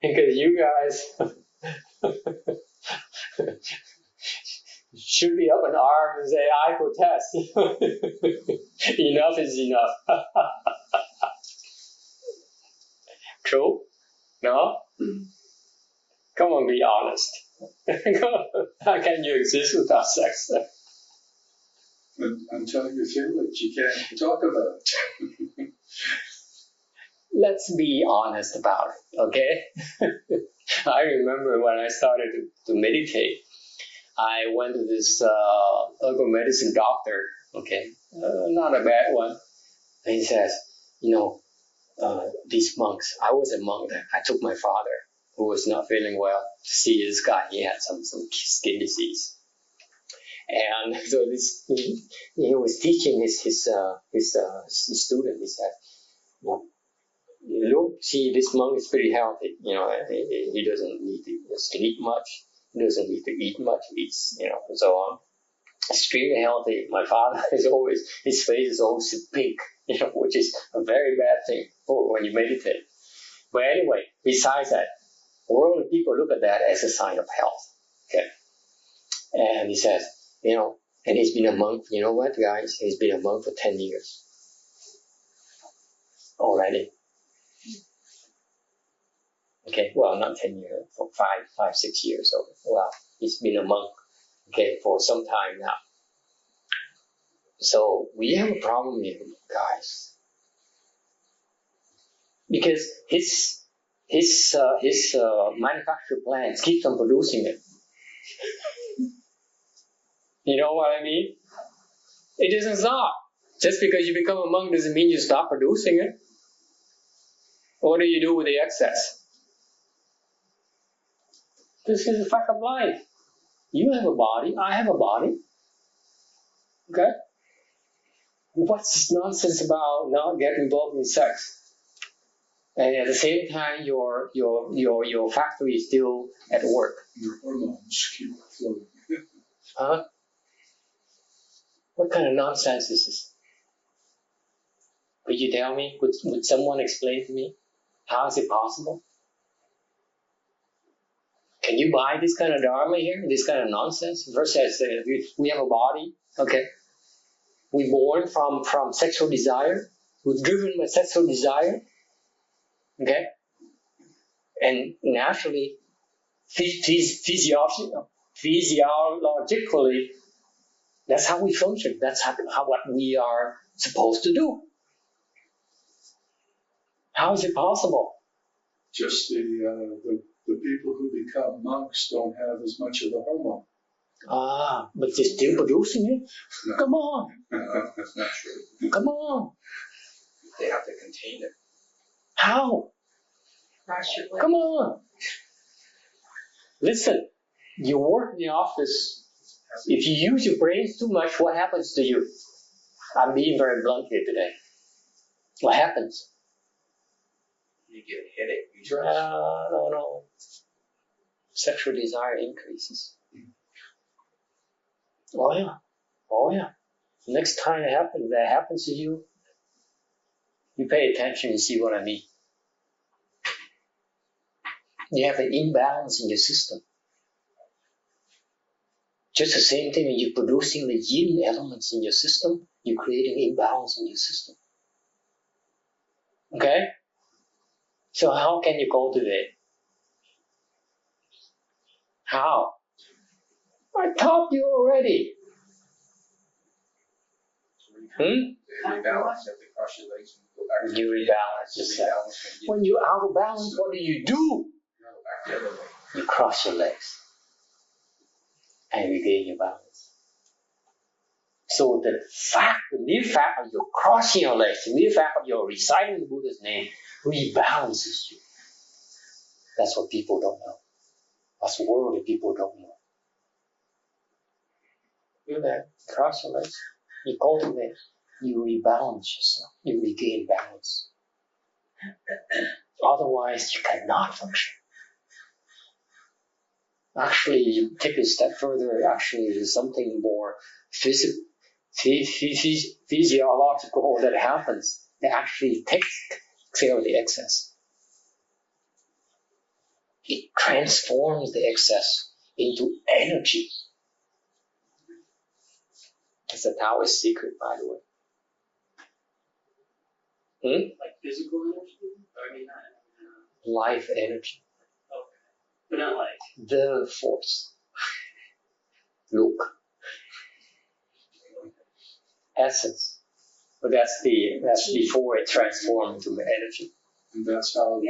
Because you guys should be up in arms and say, I protest. Enough is enough. True? No? Come on, be honest. How can you exist without sex? Until you feel it, you can't talk about it. Let's be honest about it, okay? I remember when I started to meditate, I went to this herbal medicine doctor, okay? Not a bad one. And he says, these monks, I was a monk then. I took my father, who was not feeling well, to see this guy. He had some skin disease. And so he was teaching his student. He said, look, see, this monk is pretty healthy. He doesn't need to sleep much. He doesn't need to eat much. Eats, and so on. Extremely healthy. My father his face is always pink, which is a very bad thing when you meditate. But anyway, besides that, worldly people look at that as a sign of health. Okay. And he says, and he's been a monk, you know what, guys? He's been a monk for 10 years already. Okay, well, not 10 years, for 6 years. So, well, he's been a monk, okay, for some time now. So we have a problem here, guys, because his manufacturing plants keep on producing it. You know what I mean? It doesn't stop. Just because you become a monk doesn't mean you stop producing it. What do you do with the excess? This is a fact of life. You have a body, I have a body. Okay? What's this nonsense about not getting involved in sex? And at the same time, your factory is still at work. Your hormones keep flowing. Huh? What kind of nonsense is this? Could you tell me? Would someone explain to me? How is it possible? Can you buy this kind of dharma here? This kind of nonsense? First says we have a body, okay? We're born from sexual desire. We're driven by sexual desire, okay? And naturally, physiologically, that's how we function. That's how what we are supposed to do. How is it possible? Just the people who become monks don't have as much of the hormone. But they're still producing it? No. Come on. That's not true. Come on. They have to contain it. How? Cross your leg. Come on. Listen, you work in the office. If you use your brains too much, what happens to you? I'm being very blunt here today. What happens? You get a headache usually. No. Sexual desire increases. Oh yeah. Next time that happens to you, you pay attention and see what I mean. You have an imbalance in your system. Just the same thing when you're producing the yin elements in your system, you're creating imbalance in your system. Okay? So how can you cultivate? How? I taught you already. To rebalance, you have to cross your legs and go back. You rebalance yourself. Rebalance and When you're out of balance, what do? go back the other way. You cross your legs and regain your balance. So the mere fact of your crossing your legs, the mere fact of your reciting the Buddha's name rebalances you. That's what people don't know. That's worldly people don't know. Do that. Cross your legs. You cultivate. You rebalance yourself. You regain balance. Otherwise, you cannot function. Actually, you take a step further. Actually, there's something more physiological that happens. That actually takes care of the excess. It transforms the excess into energy. That's a Taoist secret, by the way. Like physical energy? I mean, Life energy. but not like. The force. Look. Essence. But that's before it transformed into energy. And that's how the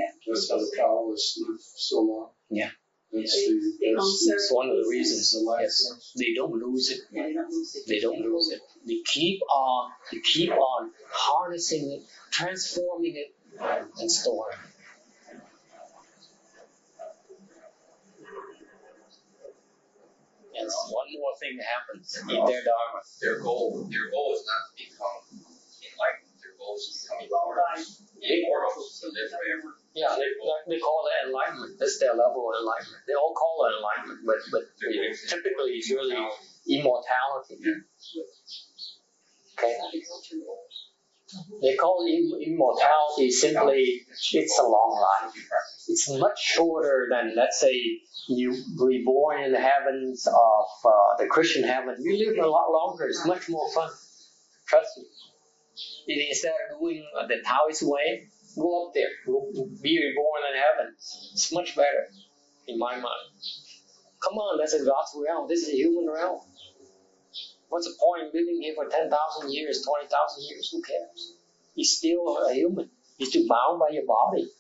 Taoists live so long. Yeah. It's one of the reasons. The life Yes. force. They don't lose it. Yeah, they don't lose it. They don't lose it. They keep on harnessing it, transforming it, and storing it. Yes, one more thing happens in their dharma. Their goal is not to become enlightened. Their goal is to become immortal, to live forever. Yeah, they call it enlightenment. That's their level of enlightenment. They all call it enlightenment, but typically it's really immortality. Okay? They call immortality simply, it's a long life. It's much shorter than, let's say, you reborn in the heavens of the Christian heaven. You live a lot longer. It's much more fun. Trust me. Instead of doing the Taoist way, go up there. Be reborn in heaven. It's much better, in my mind. Come on, that's a God's realm. This is a human realm. What's the point living here for 10,000 years, 20,000 years? Who cares? You're still a human. You're still bound by your body.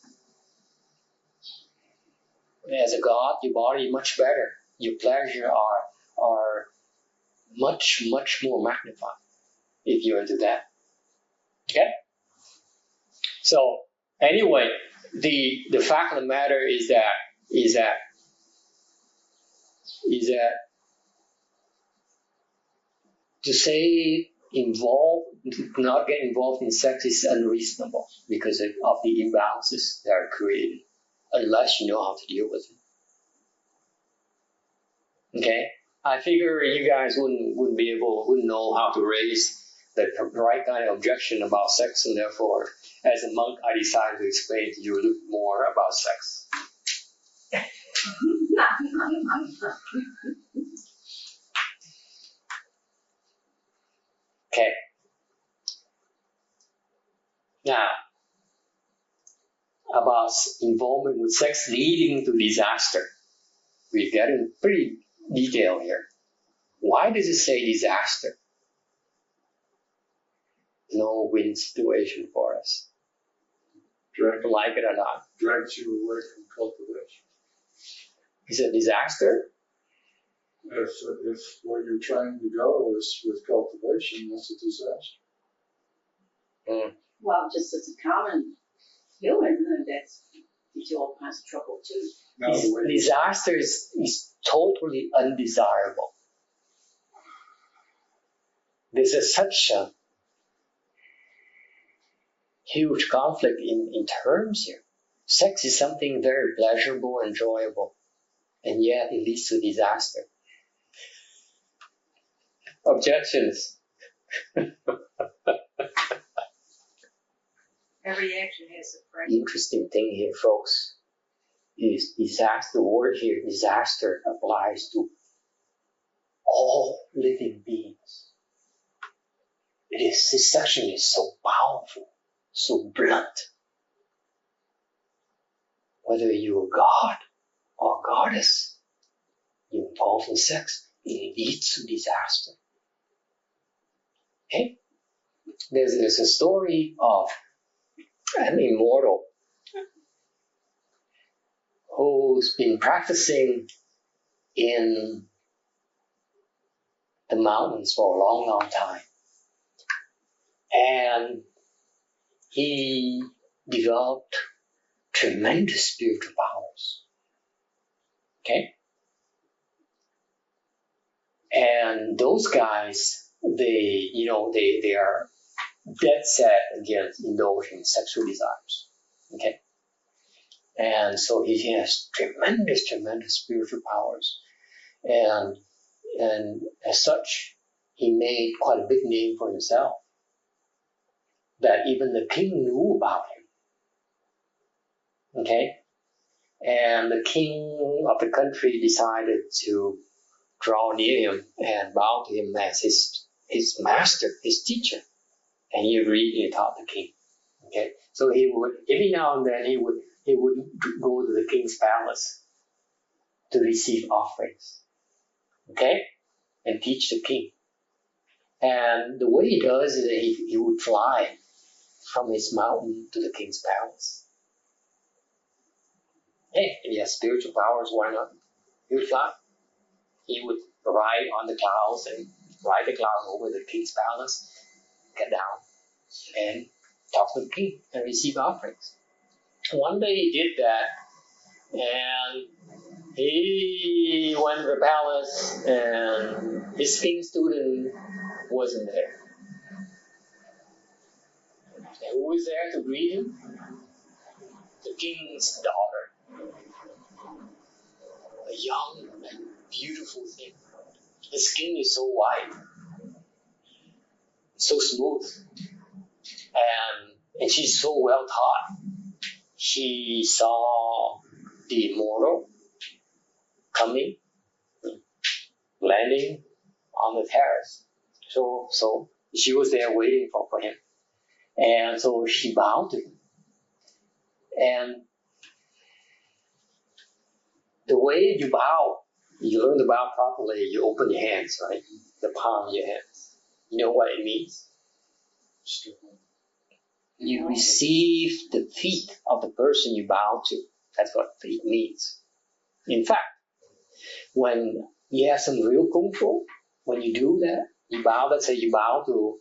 As a God, your body is much better. Your pleasure are much, much more magnified if you're into that. Okay? So anyway, the fact of the matter is that to say not get involved in sex is unreasonable because of the imbalances that are created, unless you know how to deal with it. Okay? I figure you guys wouldn't know how to raise the right kind of objection about sex, and therefore, as a monk, I decided to explain to you a little more about sex. Okay. Now, about involvement with sex leading to disaster. We're getting pretty detailed here. Why does it say disaster? No win situation for us. Like it or not. Drags you away from cultivation. Is it disaster? If where you're trying to go is with cultivation, that's a disaster. Well, just as a common human, that's gives you all kinds of trouble too. Now, the way Disaster is totally undesirable. There's such a huge conflict in terms here. Sex is something very pleasurable, enjoyable, and yet it leads to disaster. Objections? Every action has a price. The interesting thing here, folks, is disaster. The word here, disaster, applies to all living beings. This section is so powerful, so blunt. Whether you're God or goddess, you're involved in sex, it leads to disaster. Okay? There's a story of an immortal who's been practicing in the mountains for a long, long time. And he developed tremendous spiritual powers. Okay? And those guys, they are dead set against indulging sexual desires. Okay? And so he has tremendous spiritual powers. And as such, he made quite a big name for himself. That even the king knew about him. Okay? And the king of the country decided to draw near him and bow to him as his master, his teacher. And he agreed and taught the king. Okay? So he would, every now and then, he would go to the king's palace to receive offerings. Okay? And teach the king. And the way he does is that he would fly from his mountain to the king's palace. Hey, if he has spiritual powers, why not? He would fly. He would ride on the clouds and ride the clouds over the king's palace, get down, and talk to the king and receive offerings. One day he did that, and he went to the palace, and his king student wasn't there. And who was there to greet him? The king's daughter. A young and beautiful thing. The skin is so white, so smooth, and she's so well taught. She saw the immortal coming, landing on the terrace. So she was there waiting for him. And so she bowed to him. And the way you bow, you learn to bow properly, you open your hands, right? The palm of your hands. You know what it means? You receive the feet of the person you bow to. That's what it means. In fact, when you have some real kung fu, when you do that, you bow, let's say you bow to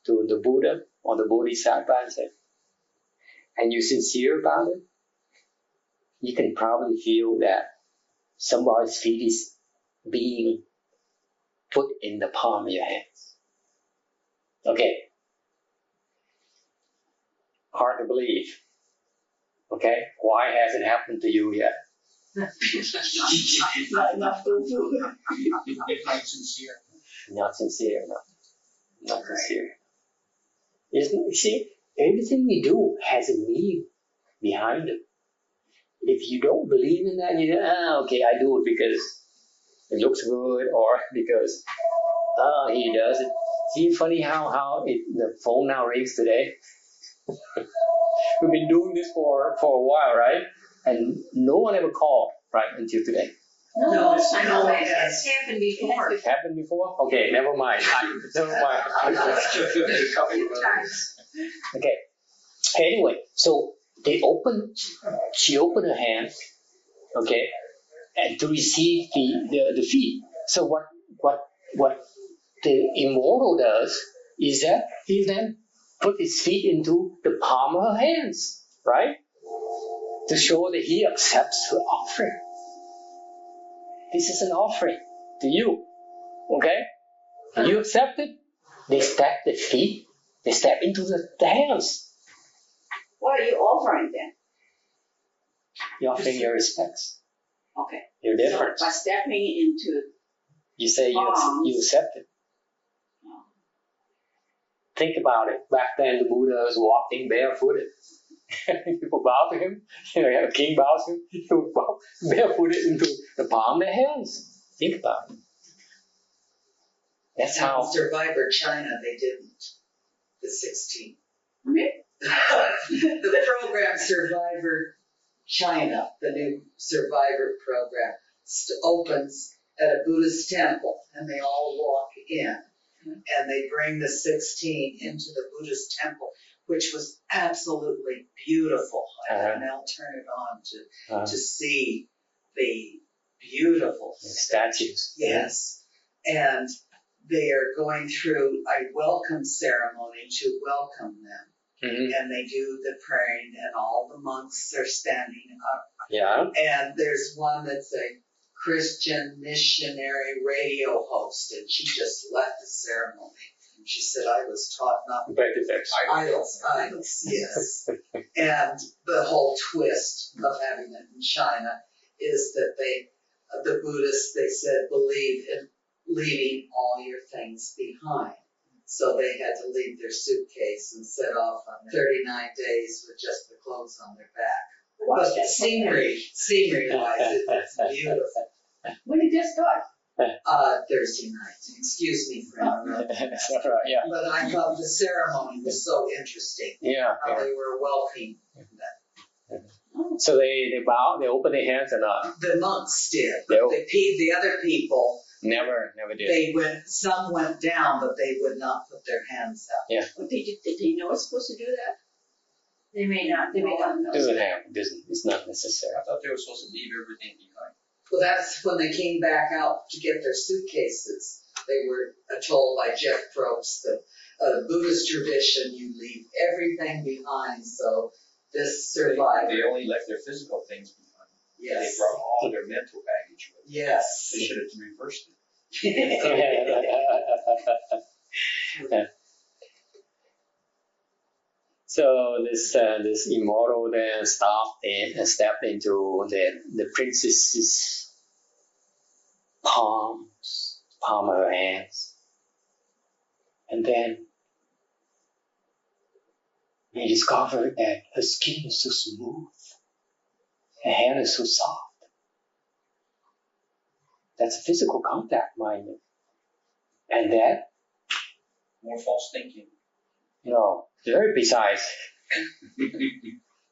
the Buddha or the Bodhisattva and you're sincere about it, you can probably feel that somebody's feet is being put in the palm of your hands. Okay. Hard to believe. Okay. Why hasn't happened to you yet? Not enough tofu. Not sincere. Not sincere. No. Not sincere. You see, everything we do has a meaning behind it. If you don't believe in that, you go, okay, I do it because it looks good, or because he does it. See, funny how the phone now rings today. We've been doing this for a while, right? And no one ever called, right, until today. No, it's I know not. it It's happened before. Happened before? Okay, never mind. Never mind. Okay. Anyway, so she opened her hand, okay, and to receive the feed. So what the immortal does is that he then put his feet into the palm of her hands, right? To show that he accepts her offering. This is an offering to you, okay? You accept it, they step the feet, they step into the hands. What are you offering then? You're offering your respects, Okay. your difference. So by stepping into You say you accept it. Think about it. Back then, the Buddha was walking barefooted. People bow to him. A king bows to him. He would bow barefooted into the palm of their hands. Think about it. That's how. Survivor China, they didn't. The 16. me. The program Survivor China, the new Survivor program, opens at a Buddhist temple, and they all walk in, and they bring the 16 into the Buddhist temple, which was absolutely beautiful. And I'll turn it on to see the beautiful statues. Yes, and they are going through a welcome ceremony to welcome them. Mm-hmm. And they do the praying, and all the monks are standing up. Yeah. And there's one that's a Christian missionary radio host, and she just left the ceremony. She said, I was taught not to idols, yes. And the whole twist of having it in China is that the Buddhists, they said, believe in leaving all your things behind. So they had to leave their suitcase and set off on 39 days with just the clothes on their back. But the scenery-wise, it's beautiful. When did this start? Thursday night. Excuse me for interrupting. That's all right, yeah. But I thought the ceremony was so interesting. Yeah. How they were welcoming that. So they bow, they open their hands or not? The monks did, but the other people Never did. some went down, but they would not put their hands up. Yeah. But did they know it's supposed to do that? They may not. They may not know. Doesn't happen. It's not necessary. I thought they were supposed to leave everything behind. Well, that's when they came back out to get their suitcases. They were told by Jeff Probst that Buddhist tradition, you leave everything behind. So this survived. They only left their physical things behind. Yes. They brought all their mental baggage with them. Yes. They should have reversed it. So this immortal then stepped into the princess's palm of her hands, and then he discovered that her skin is so smooth, her hand is so soft. That's a physical contact, mind you, and that More false thinking. very precise.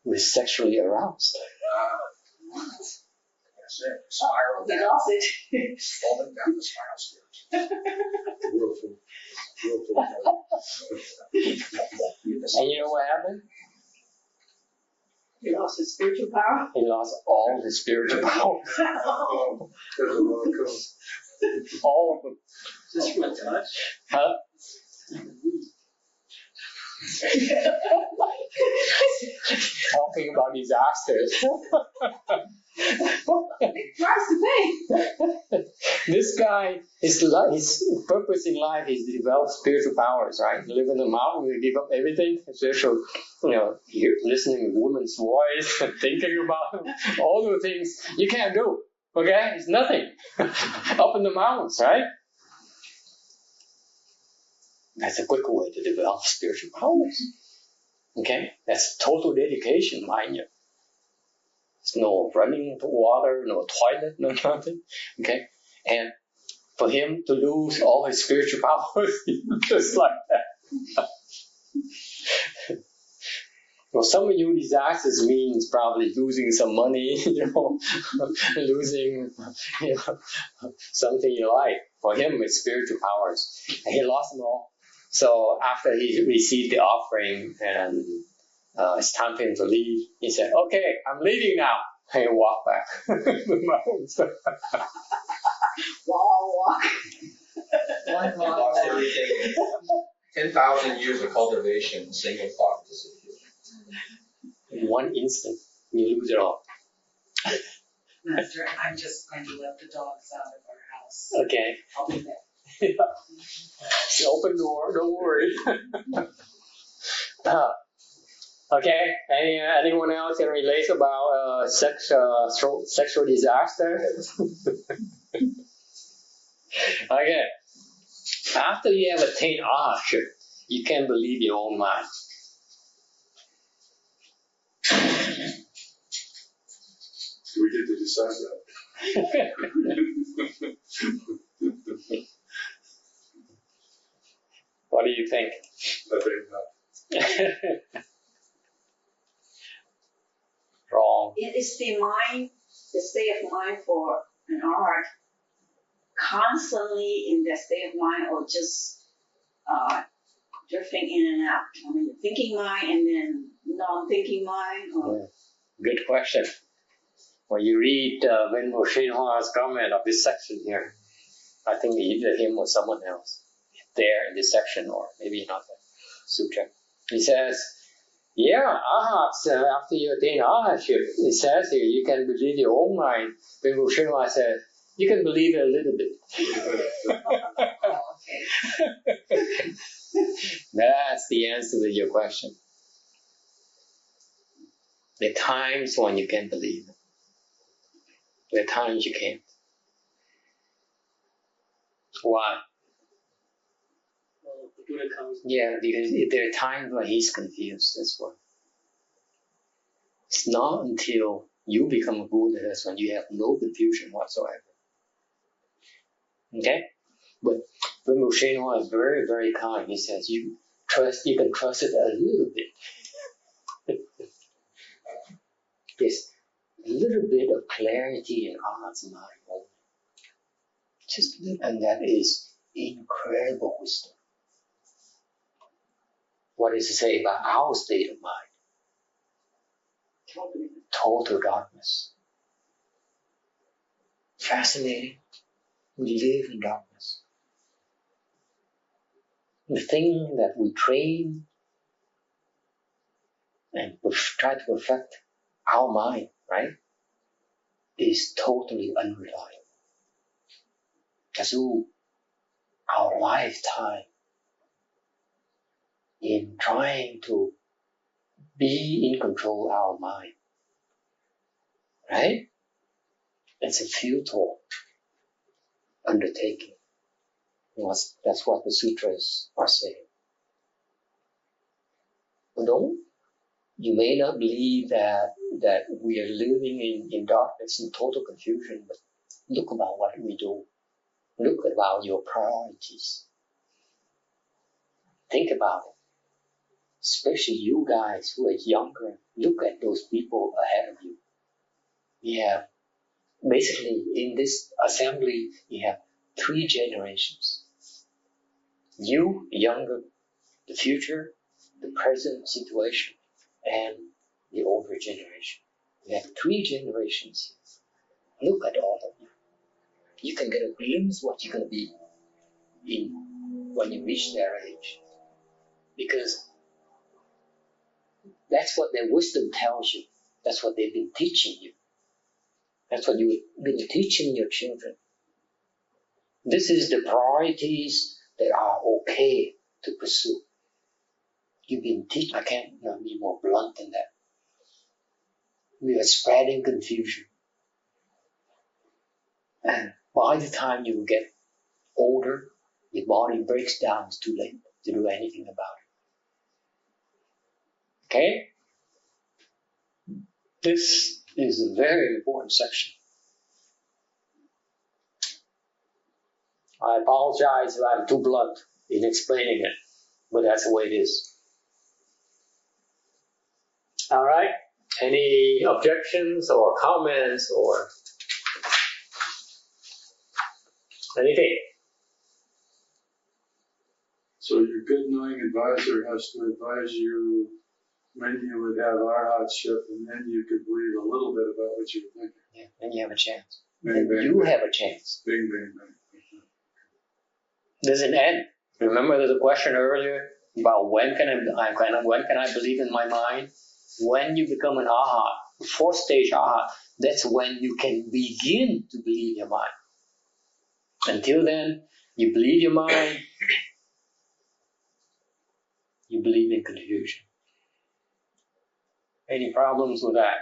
We're sexually aroused. That's it. Spiral They down. lost it. Falling down the spiral stairs. And you know what happened? He lost his spiritual power. He lost all his spiritual power. All of them. Just from a touch? Huh? talking about disasters. Big price to pay. This guy, his purpose in life is to develop spiritual powers, right? Live in the mountain, give up everything, especially, listening to woman's voice, thinking about all the things you can't do. Okay, it's nothing. Up in the mountains, right? That's a quick way to develop spiritual powers. Okay, that's total dedication, mind you. There's no running water, no toilet, no nothing. Okay, and for him to lose all his spiritual powers, just like that. Well, some of you disasters means probably losing some money, losing, something you like. For him, it's spiritual powers, and he lost them all. So after he received the offering and it's time for him to leave, he said, "Okay, I'm leaving now." And he walked back the mountains. Walk. One He lost everything. 10,000 years of cultivation, single thought disappeared. In one instant, you lose it all. Master, I'm just going to let the dogs out of our house. Okay. I'll be back. It's the open door, don't worry. Okay, anyone else can relate about sexual disaster? Okay, after you have attained arhatship, you can believe your own mind. We get to decide that. What do you think? I think not. Wrong. Is the state of mind for an art constantly in that state of mind, or just drifting in and out? I mean, the thinking mind and then non-thinking mind? Or? Good question. When you read Venerable Shinhua's comment of this section here, I think either him or someone else there in this section, or maybe not the sutra. He says, ahats, after you attain ahatship, it says here, you can believe your own mind. Venerable Shinhua says, you can believe it a little bit. Oh, okay. That's the answer to your question. There are times when you can believe it. There are times you can't. Why? Well, the Buddha comes. Yeah, because there are times when he's confused, that's why. It's not until you become a Buddha that's when you have no confusion whatsoever. Okay? But Venerable Shinhua is very, very kind. He says you can trust it a little bit. There's a little bit of clarity in God's mind only. Just a little, and that is incredible wisdom. What does it say about our state of mind? Total darkness. Fascinating. We live in darkness. The thing that we train and try to perfect our mind, right, is totally unreliable. So our lifetime in trying to be in control of our mind, right? It's a futile undertaking. That's what the sutras are saying. No, you may not believe that we are living in darkness and total confusion, but look about what we do. Look about your priorities. Think about it. Especially you guys who are younger, look at those people ahead of you. You have, basically in this assembly, you have 3 generations. You, younger, the future, the present situation, and the older generation. You have 3 generations. Look at all of you. You can get a glimpse what you're going to be in when you reach their age. Because that That's what their wisdom tells you. That's what they've been teaching you. That's what you've been teaching your children. This is the priorities that are okay to pursue. You've been teaching. I can't be more blunt than that. We are spreading confusion. And by the time you get older, your body breaks down. It's too late to do anything about it. Okay? This is a very important section. I apologize if I'm too blunt in explaining it, but that's the way it is. All right? Any objections or comments or anything? So your good knowing advisor has to advise you when you would have arhatship, and then you could believe a little bit about what you're thinking. Yeah, then you have a chance. Bang, Then bang, you bang. have a chance. Bing, bang, bang. Doesn't end. Remember there's a question earlier about when can I believe in my mind? When you become an arhat, fourth stage arhat, that's when you can begin to believe your mind. Until then, you believe your mind, you believe in confusion. Any problems with that?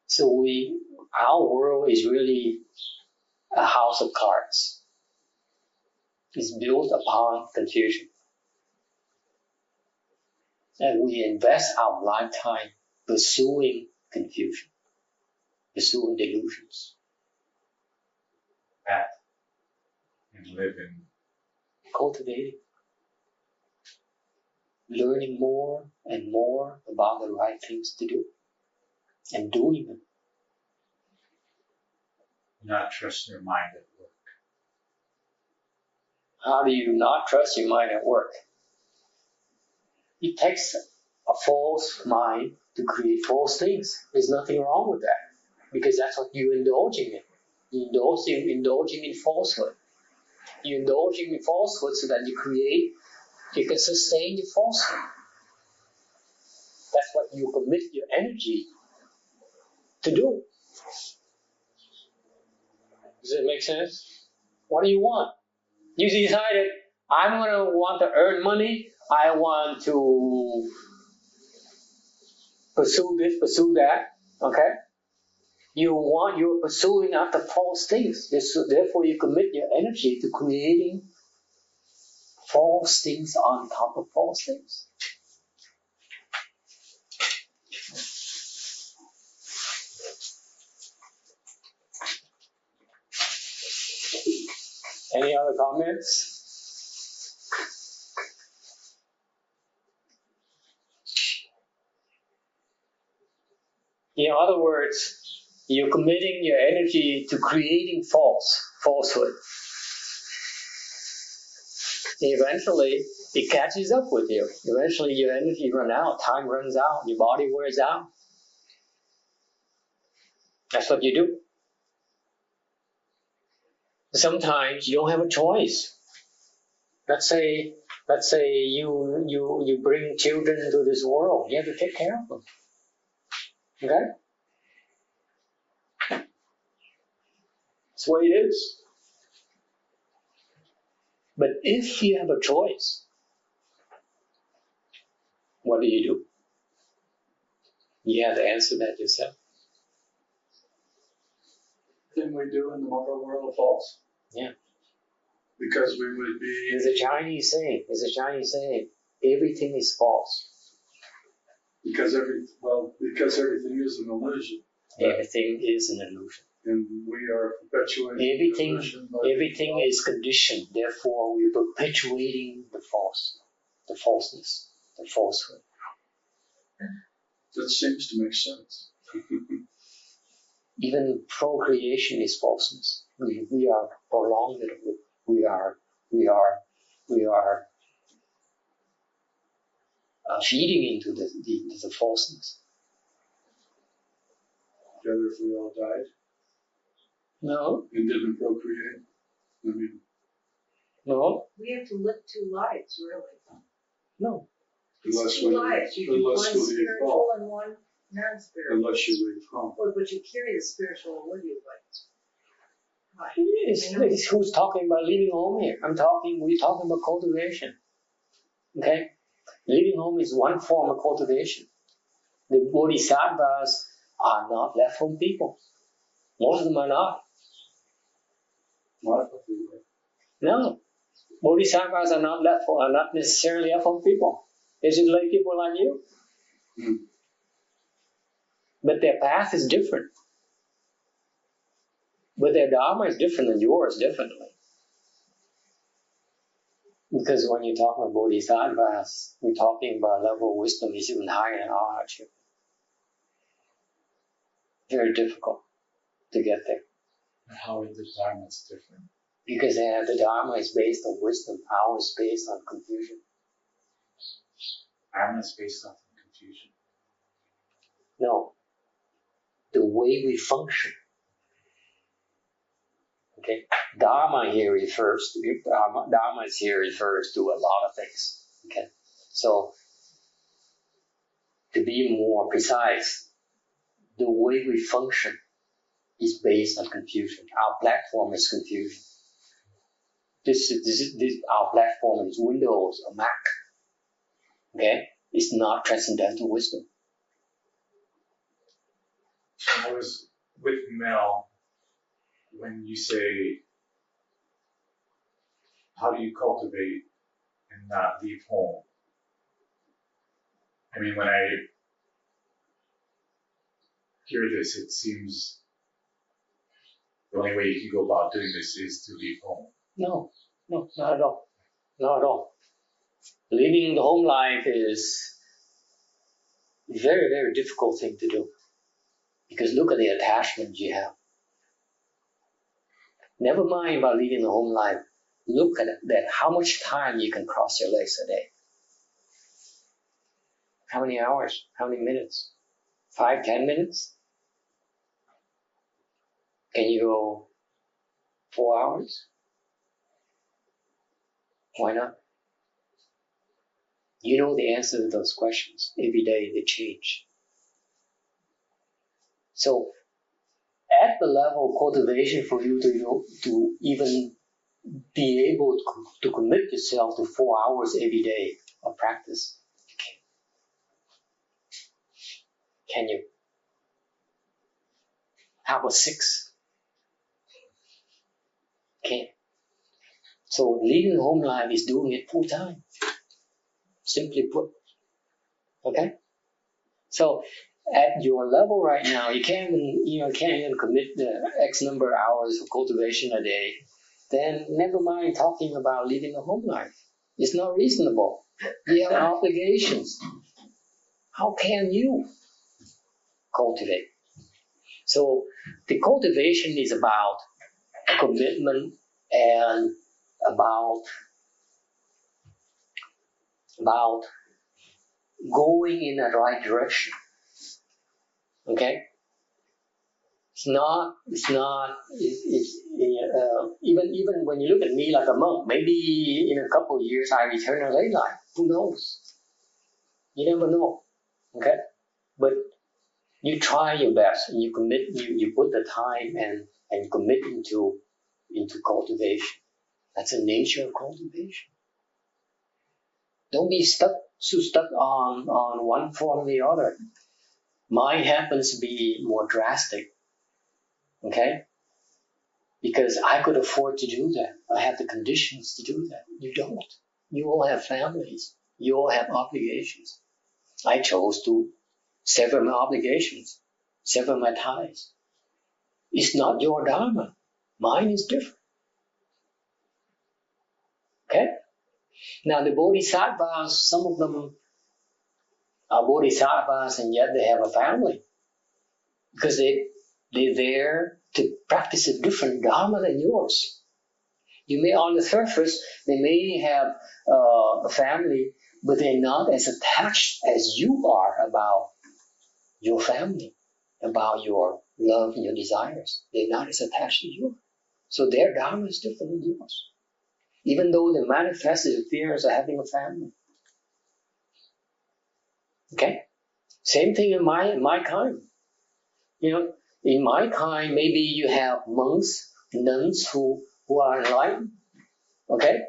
So our world is really a house of cards. It's built upon confusion. And we invest our lifetime pursuing confusion, pursuing delusions. That and live in Cultivating, learning more and more about the right things to do, and doing them. not trust your mind at work. How do you not trust your mind at work? It takes a false mind to create false things. There's nothing wrong with that, because that's what you're indulging in. You're indulging in falsehood. You're indulging in falsehood so that you can sustain your falsehood. That's what you commit your energy to do. Does it make sense? What do you want? You decided, I'm going to want to earn money. I want to pursue this, pursue that. Okay? You're pursuing after false things. Therefore, you commit your energy to creating false things on top of false things. Any other comments? In other words, you're committing your energy to creating falsehood. Eventually, it catches up with you. Eventually, your energy runs out, time runs out, your body wears out. That's what you do. Sometimes you don't have a choice. Let's say you bring children into this world. You have to take care of them. Okay? That's the way it is. But if you have a choice, what do? You have to answer that yourself. Thing we do in the moral world false? Yeah. Because we would be. There's a Chinese saying. Everything is false. Because everything is an illusion. Everything is an illusion. And we are perpetuating Everything is conditioned. Therefore, we're perpetuating the falseness, the falsehood. That seems to make sense. Even procreation is falseness. We are prolonged. We are feeding into the falseness. Together, if we all died No. and didn't procreate, I mean. No, We have to live two lives, really. no. Unless It's two lives. You do one unless you leave spiritual home. and one non-spiritual. Unless you leave home. Well, but you carry the spiritual with you, but. Right. It's who's talking about leaving home here? We're talking about cultivation. Okay? Leaving home is one form of cultivation. The bodhisattvas are not left home people. Most of them are not. What? No. Bodhisattvas are not necessarily left home people. They're just like people like you. But their path is different. But their dharma is different than yours, definitely. Because when you're talking about bodhisattvas, we're talking about a level of wisdom is even higher than our hardship. Very difficult to get there. How is the dharma different? Because the dharma is based on wisdom, ours is based on confusion. Dharma is based on confusion. No. The way we function. Okay? Dharma refers to a lot of things. Okay? So, to be more precise, the way we function is based on confusion. Our platform is confusion. Our platform is Windows or Mac. Okay? It's not transcendental wisdom. I was with Mel when you say, how do you cultivate and not leave home? I mean, when I hear this, it seems the only way you can go about doing this is to leave home. No, not at all. Not at all. Living the home life is a very, very difficult thing to do. Because look at the attachment you have. Never mind about leading the home life. Look at that, how much time you can cross your legs a day. How many hours? How many minutes? 5, 10 minutes? Can you go 4 hours? Why not? You know the answer to those questions. Every day they change. So, at the level of cultivation for you to even be able to commit yourself to 4 hours every day of practice, can you? How about 6? Can't. So leading home life is doing it full time. Simply put. Okay? So at your level right now, you can't even commit X number of hours of cultivation a day. Then never mind talking about leading a home life. It's not reasonable. You have obligations. How can you cultivate? So the cultivation is about a commitment and about going in the right direction. Okay? Even when you look at me like a monk, maybe in a couple of years I return to lay life. Who knows? You never know. Okay? But you try your best and you commit, you put the time and commit into cultivation. That's the nature of cultivation. Don't be stuck on one form or the other. Mine happens to be more drastic. Okay? Because I could afford to do that. I have the conditions to do that. You don't. You all have families. You all have obligations. I chose to sever my obligations, sever my ties. It's not your dharma. Mine is different. Okay? Now the bodhisattvas, some of them are bodhisattvas and yet they have a family. Because they're there to practice a different dharma than yours. You may, on the surface, they may have a family, but they're not as attached as you are about your family, about your love and your desires. They're not as attached to you. So their dharma is different than yours. even though they manifest the appearance of having a family. Okay? Same thing in my kind. In my kind, maybe you have monks, nuns who are enlightened. Okay?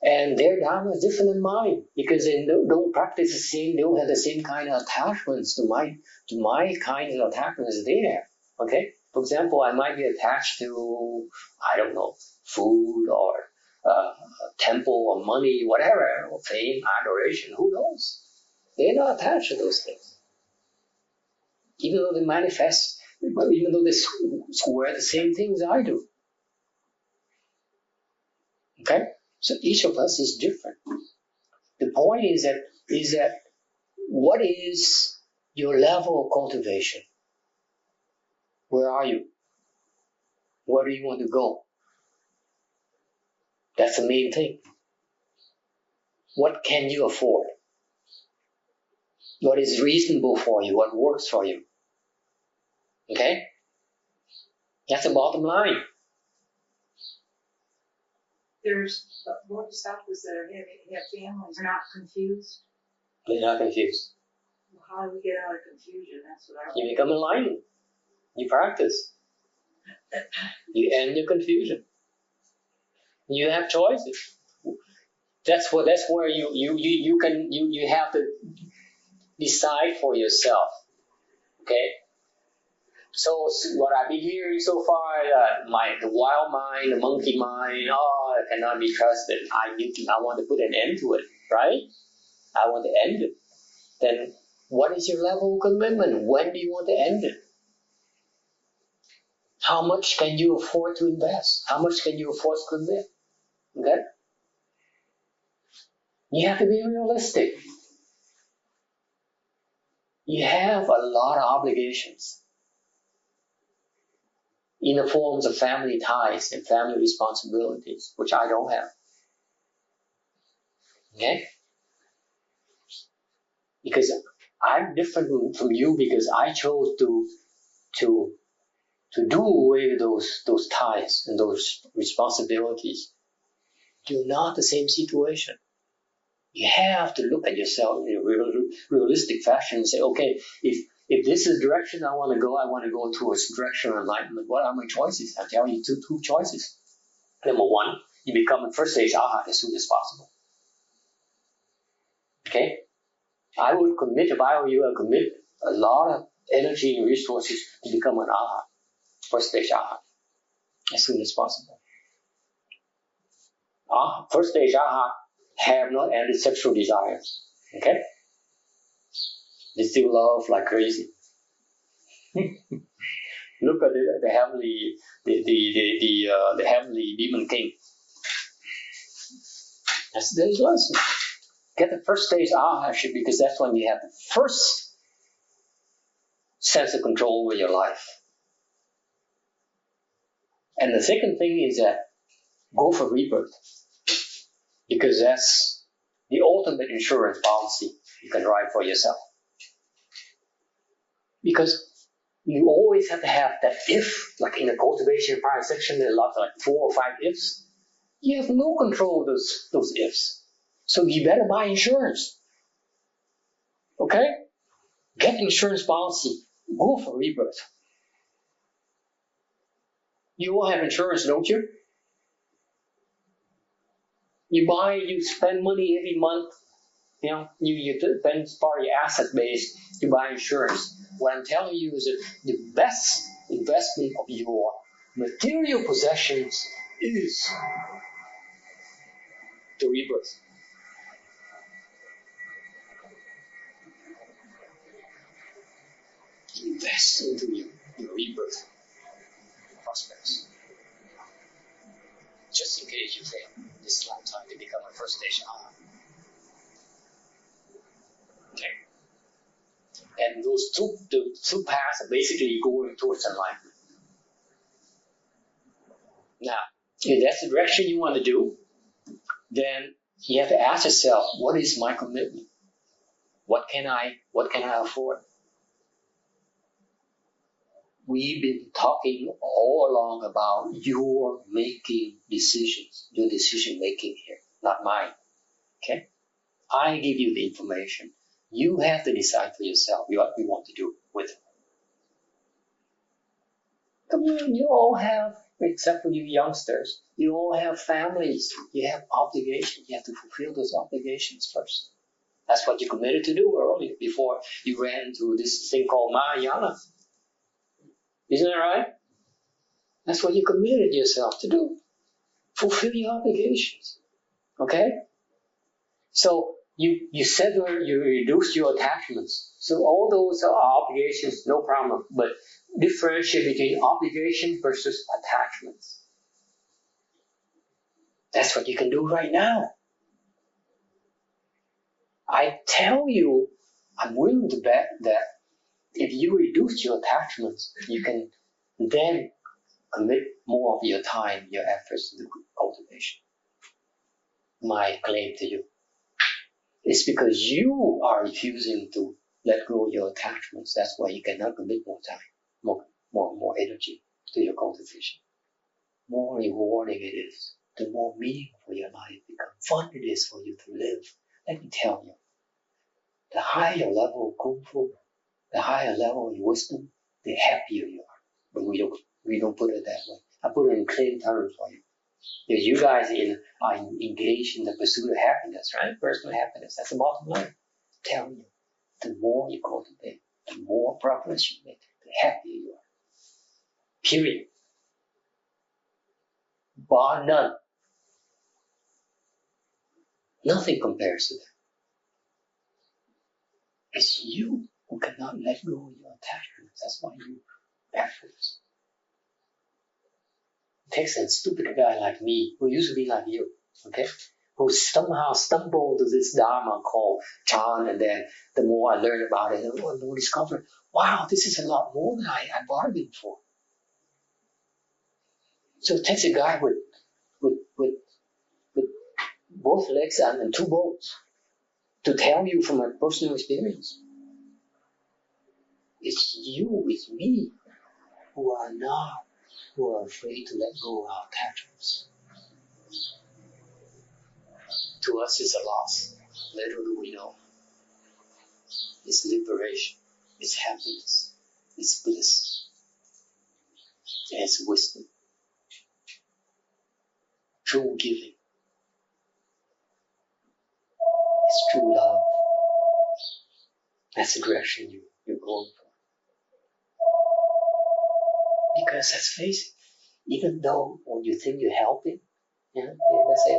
And their dharma is different than mine because they don't practice the same, they don't have the same kind of attachments to my kind of attachments there. Okay? For example, I might be attached to, I don't know, food or a temple or money, whatever, or fame, adoration, who knows? They're not attached to those things. Even though they manifest, even though they swear the same things I do. Okay? So each of us is different. The point is that what is your level of cultivation? Where are you? Where do you want to go? That's the main thing. What can you afford? What is reasonable for you? What works for you? Okay? That's the bottom line. There's bodhisattvas that have families. They're not confused. You're not confused. Well, how do we get out of confusion? That's what I want. You become enlightened. You practice. You end your confusion. You have choices. That's where you have to decide for yourself. Okay? So what I've been hearing so far, the wild mind, the monkey mind, it cannot be trusted. I want to put an end to it, right? I want to end it. Then what is your level of commitment? When do you want to end it? How much can you afford to invest? How much can you afford to commit? Okay? You have to be realistic. You have a lot of obligations in the forms of family ties and family responsibilities, which I don't have. Okay? Because I'm different from you because I chose to do away with those ties and those responsibilities. You're not the same situation. You have to look at yourself in a realistic fashion and say, okay, if this is the direction I want to go towards the direction of enlightenment. What are my choices? I'll tell you two choices. Number one, you become a first stage arhat as soon as possible. Okay? I would commit, if I were you, I would commit a lot of energy and resources to become an arhat, first stage arhat, as soon as possible. First stage arhat have not ended sexual desires. Okay? They still love like crazy. Look at the heavenly, the heavenly demon king. That's the lesson. Get the first stage arhatship because that's when you have the first sense of control over your life. And the second thing is that go for rebirth because that's the ultimate insurance policy you can write for yourself. Because you always have to have that if, like in the cultivation prior section, there are lots of like 4 or 5 ifs. You have no control of those ifs. So you better buy insurance. Okay? Get insurance policy. Go for rebirth. You all have insurance, don't you? You spend money every month. You spend part of your asset base to buy insurance. What I'm telling you is that the best investment of your material possessions is the rebirth. Invest into your rebirth prospects. Just in case you fail this lifetime to become a first stage arhat. Okay. And the two paths are basically going towards enlightenment. Now, if that's the direction you want to do, then you have to ask yourself, what is my commitment? What can I afford? we've been talking all along about your making decisions, your decision making here, not mine. Okay? I give you the information. You have to decide for yourself what you want to do with it. Come on, you all have, except for you youngsters, you all have families. You have obligations. You have to fulfill those obligations first. That's what you committed to do earlier before you ran into this thing called Mahayana. Isn't that right? That's what you committed yourself to do. Fulfill your obligations. Okay? So you sever, you reduce your attachments. So all those are obligations, no problem. But differentiate between obligation versus attachments. That's what you can do right now. I tell you, I'm willing to bet that if you reduce your attachments, you can then commit more of your time, your efforts to cultivation. My claim to you. It's because you are refusing to let go of your attachments. That's why you cannot commit more time, more energy to your cultivation. More rewarding it is, the more meaningful your life becomes, fun it is for you to live. Let me tell you, the higher level of Kung Fu, the higher level of wisdom, the happier you are. But we don't put it that way. I put it in clean terms for you. Because you guys are engaged in the pursuit of happiness, right? Personal happiness. That's the bottom line. I'm telling you, the more you cultivate, the more progress you make, the happier you are. Period. Bar none. Nothing compares to that. It's you who cannot let go of your attachments. That's why you efforts. It takes a stupid guy like me, who used to be like you, okay? Who somehow stumbled to this Dharma called Chan, and then the more I learn about it, the more I discover, wow, this is a lot more than I bargained for. So it takes a guy with both legs and two boats to tell you from my personal experience. It's you, it's me, who are afraid to let go of our attachments. To us, it's a loss. Little do we know. It's liberation. It's happiness. It's bliss. It's wisdom. True giving. It's true love. That's the direction you're going for. Because let's face it, even though when you think you're helping, you're gonna say,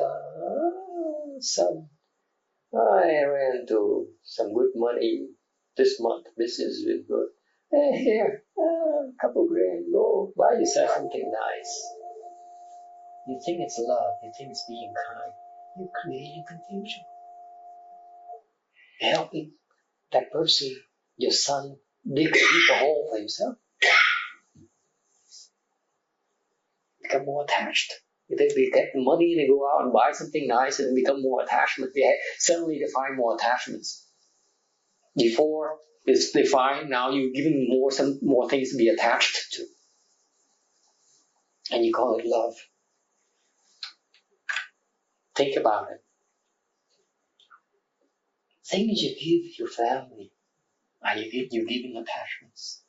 I ran into some good money this month. Business is really good. Hey, here, a couple grand, go buy yourself something nice. You think it's love. You think it's being kind. You're creating confusion. Helping that person, your son, dig a deeper hole for himself. Become more attached. If they get the money, they go out and buy something nice and become more attachment. Suddenly they find more attachments. Before they find, now you're giving some more things to be attached to. And you call it love. Think about it. Things you give your family, are you're giving attachments.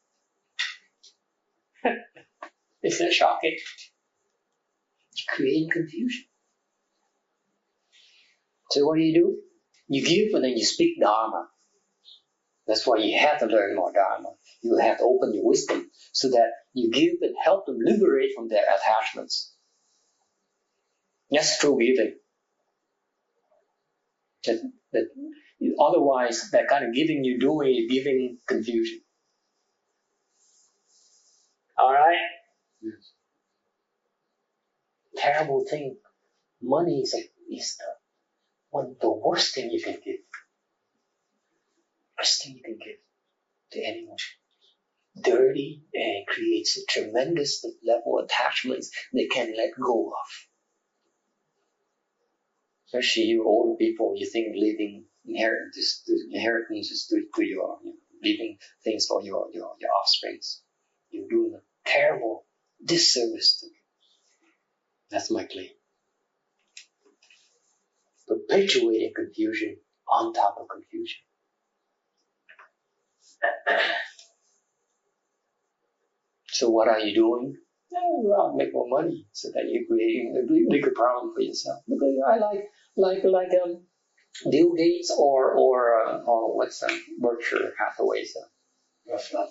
Isn't that shocking? You're creating confusion. So what do? You give and then you speak Dharma. That's why you have to learn more Dharma. You have to open your wisdom so that you give and help them liberate from their attachments. That's true giving. Otherwise, that kind of giving you're doing is giving confusion. All right? Yes. Terrible thing. Money is the worst thing you can give. Worst thing you can give to anyone. Dirty, and creates a tremendous level of attachments they can't let go of. Especially you old people, you think leaving inheritance is to your leaving things for your offsprings. you're doing a terrible disservice to me. That's my claim. Perpetuating confusion on top of confusion. So what are you doing? Well, make more money so that you're creating a bigger problem for yourself. Because I like Bill Gates or what's that? Berkshire Hathaway stuff. What on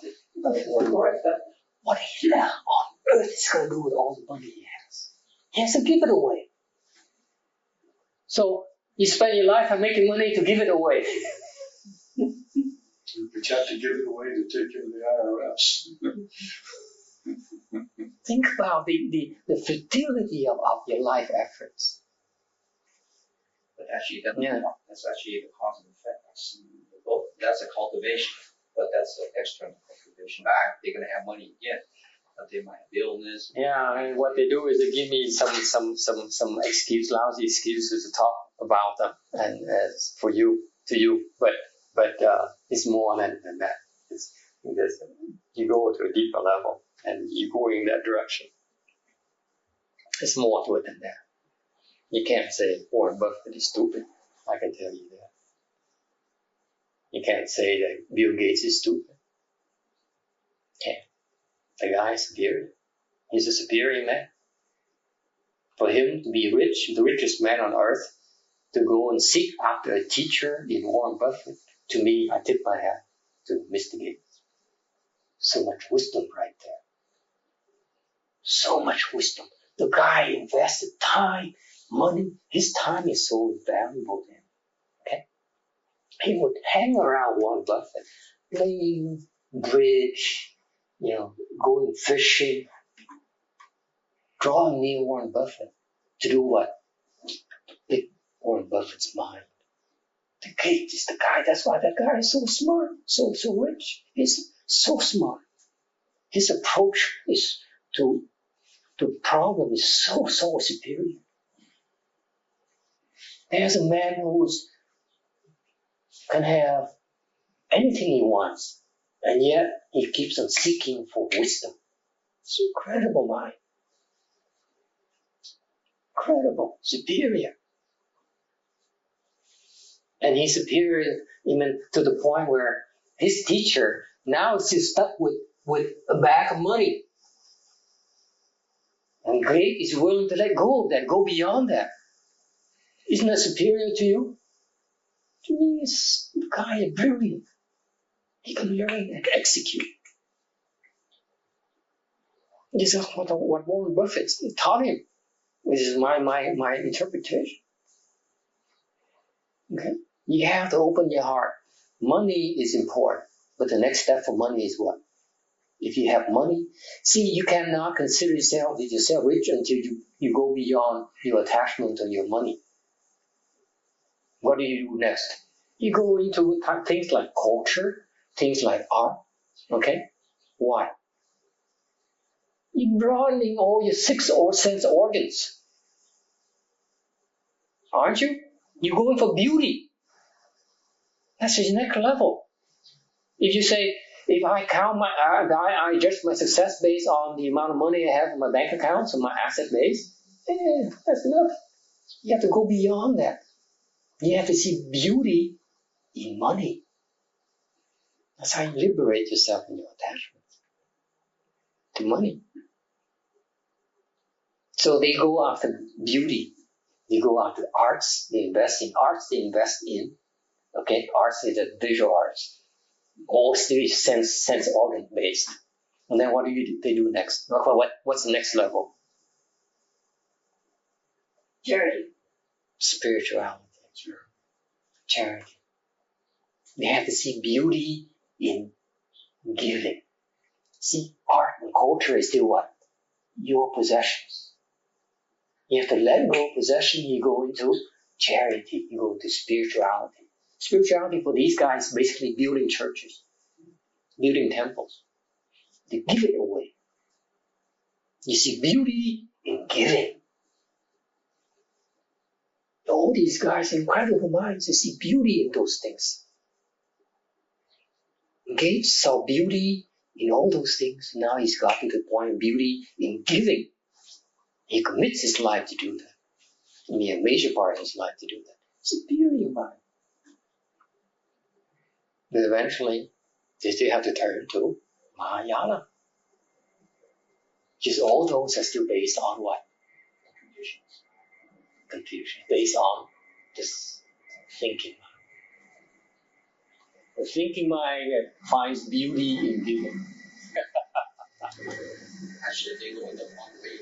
earth is going to do with all the money he has? He has to give it away. So you spend your life making money to give it away. You have to give it away to take care of the IRS. Think about the fertility of your life efforts. But actually, that's actually the cause and effect. That's a cultivation, but that's an external cultivation. They're going to have money again, but they might have illness. Yeah, and what they do is they give me some excuse, lousy excuses to talk about them, and to you, but it's more than that. It's because you go to a deeper level and you go in that direction. It's more to it than that. You can't say Warren Buffett is stupid. I can tell you that. You can't say that Bill Gates is stupid. Can't. The guy is superior. He's a superior man. For him to be rich, the richest man on earth, to go and seek after a teacher in Warren Buffett, to me, I tip my hat to Mr. Gates. So much wisdom right there. So much wisdom. The guy invested time, money. His time is so valuable to him. Okay? He would hang around Warren Buffett, playing bridge, going fishing, drawing near Warren Buffett to do what? To pick Warren Buffett's mind. The Gates is the guy. That's why that guy is so smart, so rich. He's so smart. His approach is to the problem is so superior. There's a man who can have anything he wants, and yet he keeps on seeking for wisdom. It's incredible mind. Incredible, superior. And he's superior even to the point where his teacher now is still stuck with a bag of money. And Greg is willing to let go of that, go beyond that. Isn't that superior to you? To me, this guy is brilliant. He can learn and execute. This is what Warren Buffett taught him. This is my interpretation. Okay? You have to open your heart. Money is important, but the next step for money is what? If you have money, see, you cannot consider yourself rich until you go beyond your attachment to your money. What do you do next? You go into things like culture, things like art. Okay? Why? You're broadening all your sense organs. Aren't you? You're going for beauty. That's the next level. If you say, if I count I judge my success based on the amount of money I have in my bank account, so my asset base, that's enough. You have to go beyond that. You have to see beauty in money. That's how you liberate yourself in your attachment to money. So they go after beauty. They go after arts. They invest in arts. They invest in, arts is the visual arts. All still sense organ based. And then what do they do next? What's the next level? Charity. Spirituality. Charity. They have to see beauty in giving. See, art and culture is still what? Your possessions. You have to let go of possession, you go into charity, you go into spirituality. Spirituality for these guys basically building churches, building temples. They give it away. You see beauty in giving. All these guys, incredible minds, they see beauty in those things. Gates saw beauty in all those things. Now he's gotten to the point of beauty in giving. He commits his life to do that. I mean, a major part of his life to do that. It's a beauty of mind. But eventually, they still have to turn to Mahayana. Just all those are still based on what? Confusion. Based on this thinking mind. The thinking mind that finds beauty in giving. Actually, they go in the wrong way.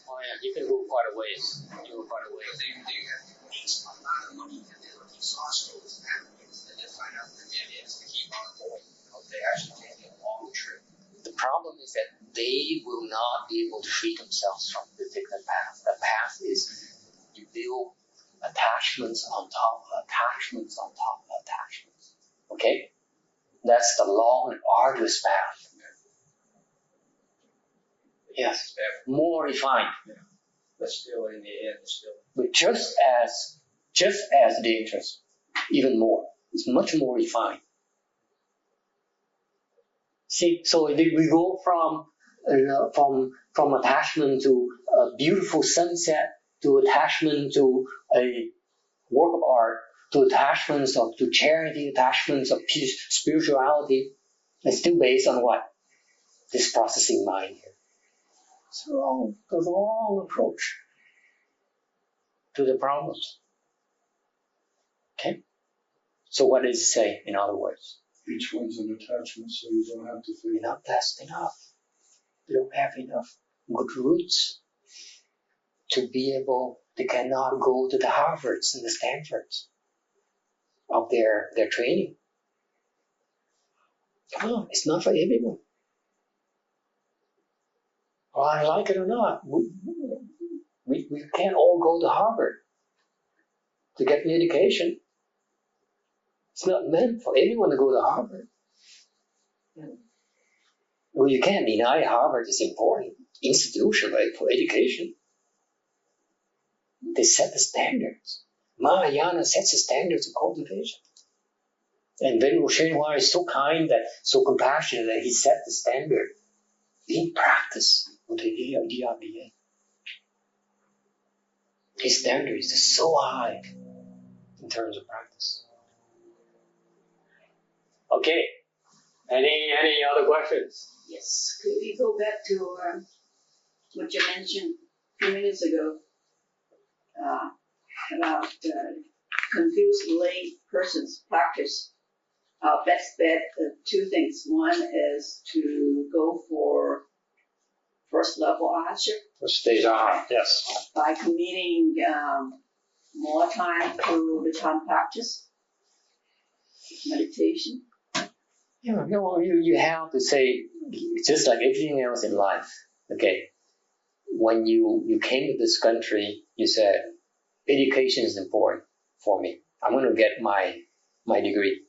Oh yeah, you can go quite a ways. You go quite a ways. They have waste a lot of money and they'll exhaust those pathways and then find out the dead ends to keep on going. They actually take a long trip. The problem is that they will not be able to free themselves from the particular path. The path is you build attachments on top of attachments on top of attachments. Okay? That's the long and arduous path. Yes, more refined. But still, in the end, still. But just as dangerous, even more. It's much more refined. See, so we go from attachment to a beautiful sunset, to attachment to a work of art, to attachments to charity, attachments of peace, spirituality. It's still based on what? This processing mind here. It's the wrong approach to the problems. Okay? So what does it say, in other words? Each one's an attachment, so you don't have to feel. You're not blessed enough. You don't have enough good roots to be able, they cannot go to the Harvards and the Stanfords of their training. Come on, it's not for everyone. Well, I like it or not, we can't all go to Harvard to get an education. It's not meant for everyone to go to Harvard. Well, you can't deny Harvard is an important institution, right, for education. They set the standards. Mahayana sets the standards of cultivation. And Venerable Shenhua is so kind, so compassionate that he set the standard in practice with the DRBA. His standard is so high in terms of practice. Okay. Any other questions? Yes. Could we go back to what you mentioned a few minutes ago about confused lay persons practice? Best bet, two things. One is to go for first level asha. First stage aha, yes. By committing more time to the time practice, meditation. Yeah, you have to say, just like everything else in life, okay, when you came to this country, you said, education is important for me. I'm going to get my degree,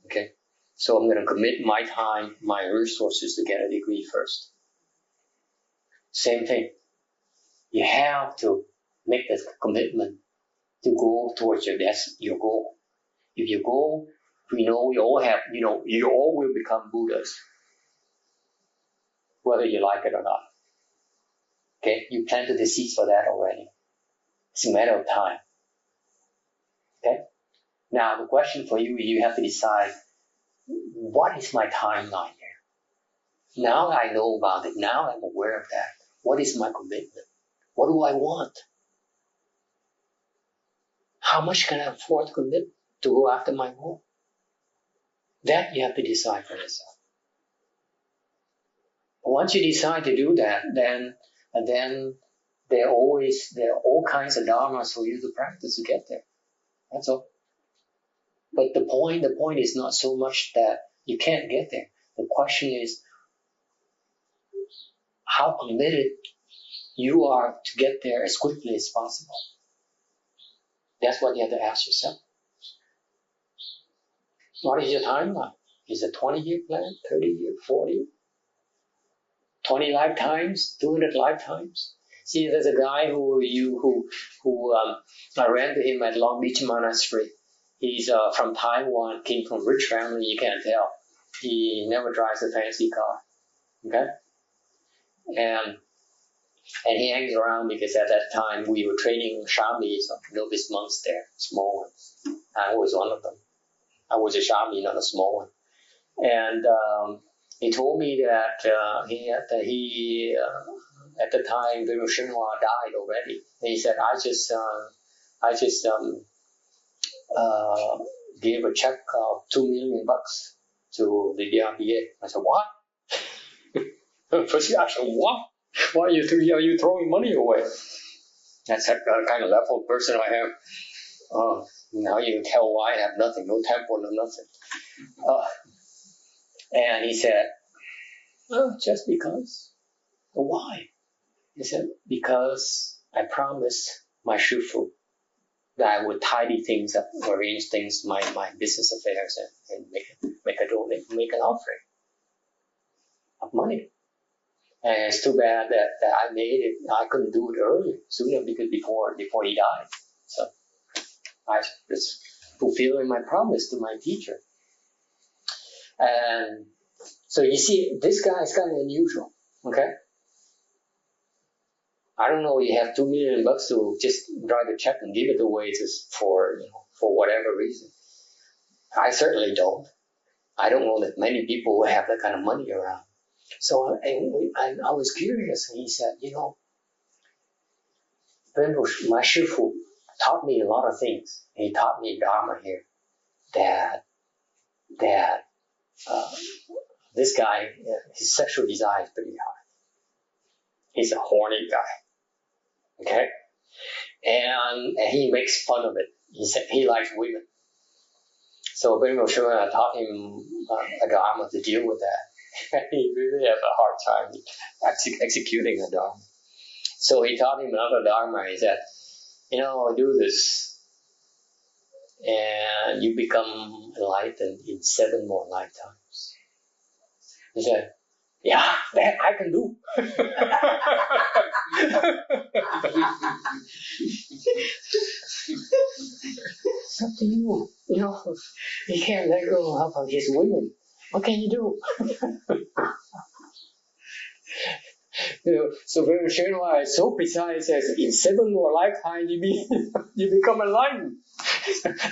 okay? So I'm going to commit my time, my resources to get a degree first. Same thing. You have to make that commitment to go towards your goal. If your goal, we all have, you all will become Buddhas, whether you like it or not. Okay, you planted the seeds for that already. It's a matter of time. Okay? Now the question for you, you have to decide, what is my timeline here? Now that I know about it, now I'm aware of that. What is my commitment? What do I want? How much can I afford to commit to go after my goal? That you have to decide for yourself. Once you decide to do that, then there are all kinds of dharmas for you to practice to get there. That's all. But the point is not so much that you can't get there. The question is how committed you are to get there as quickly as possible. That's what you have to ask yourself. What is your timeline? Is it a 20-year plan, 30-year, 40? 20 lifetimes, 200 lifetimes? See, there's a guy who I ran to him at Long Beach Monastery. He's from Taiwan, came from a rich family, you can't tell. He never drives a fancy car. Okay? And he hangs around because at that time we were training Shamis, novice monks there, small ones. I was one of them. I was a Shami, not a small one. And he told me that he at the time Venerable Shenhua died already. And he said, I just gave a check of $2 million to the DRBA. I said, what? First reaction, what? Why are you throwing money away? That's the kind of level of person I am. Now you can tell why I have nothing, no temple, no nothing. And he said, just because. Why? He said, because I promised my Shifu that I would tidy things up, arrange things, my business affairs, and make an offering of money. And it's too bad that I made it. I couldn't do it earlier, sooner, because before he died. So I was fulfilling my promise to my teacher. And so you see, this guy is kind of unusual. Okay. I don't know. You have $2 million to just write a check and give it away just for whatever reason. I certainly don't. I don't know that many people will have that kind of money around. So I was curious, and he said, my Shifu taught me a lot of things. He taught me Dharma here, that this guy, his sexual desire is pretty high. He's a horny guy, okay? And he makes fun of it. He said he likes women. So Venerable Shenhua taught him a Dharma to deal with that. He really had a hard time executing a Dharma. So he taught him another Dharma. He said, do this, and you become enlightened in 7 more lifetimes. He said, yeah, that I can do. It's up to you. He can't let go of his women. What can you do? So Venerable Shenhua is so precise, says in 7 more lifetimes you become enlightened.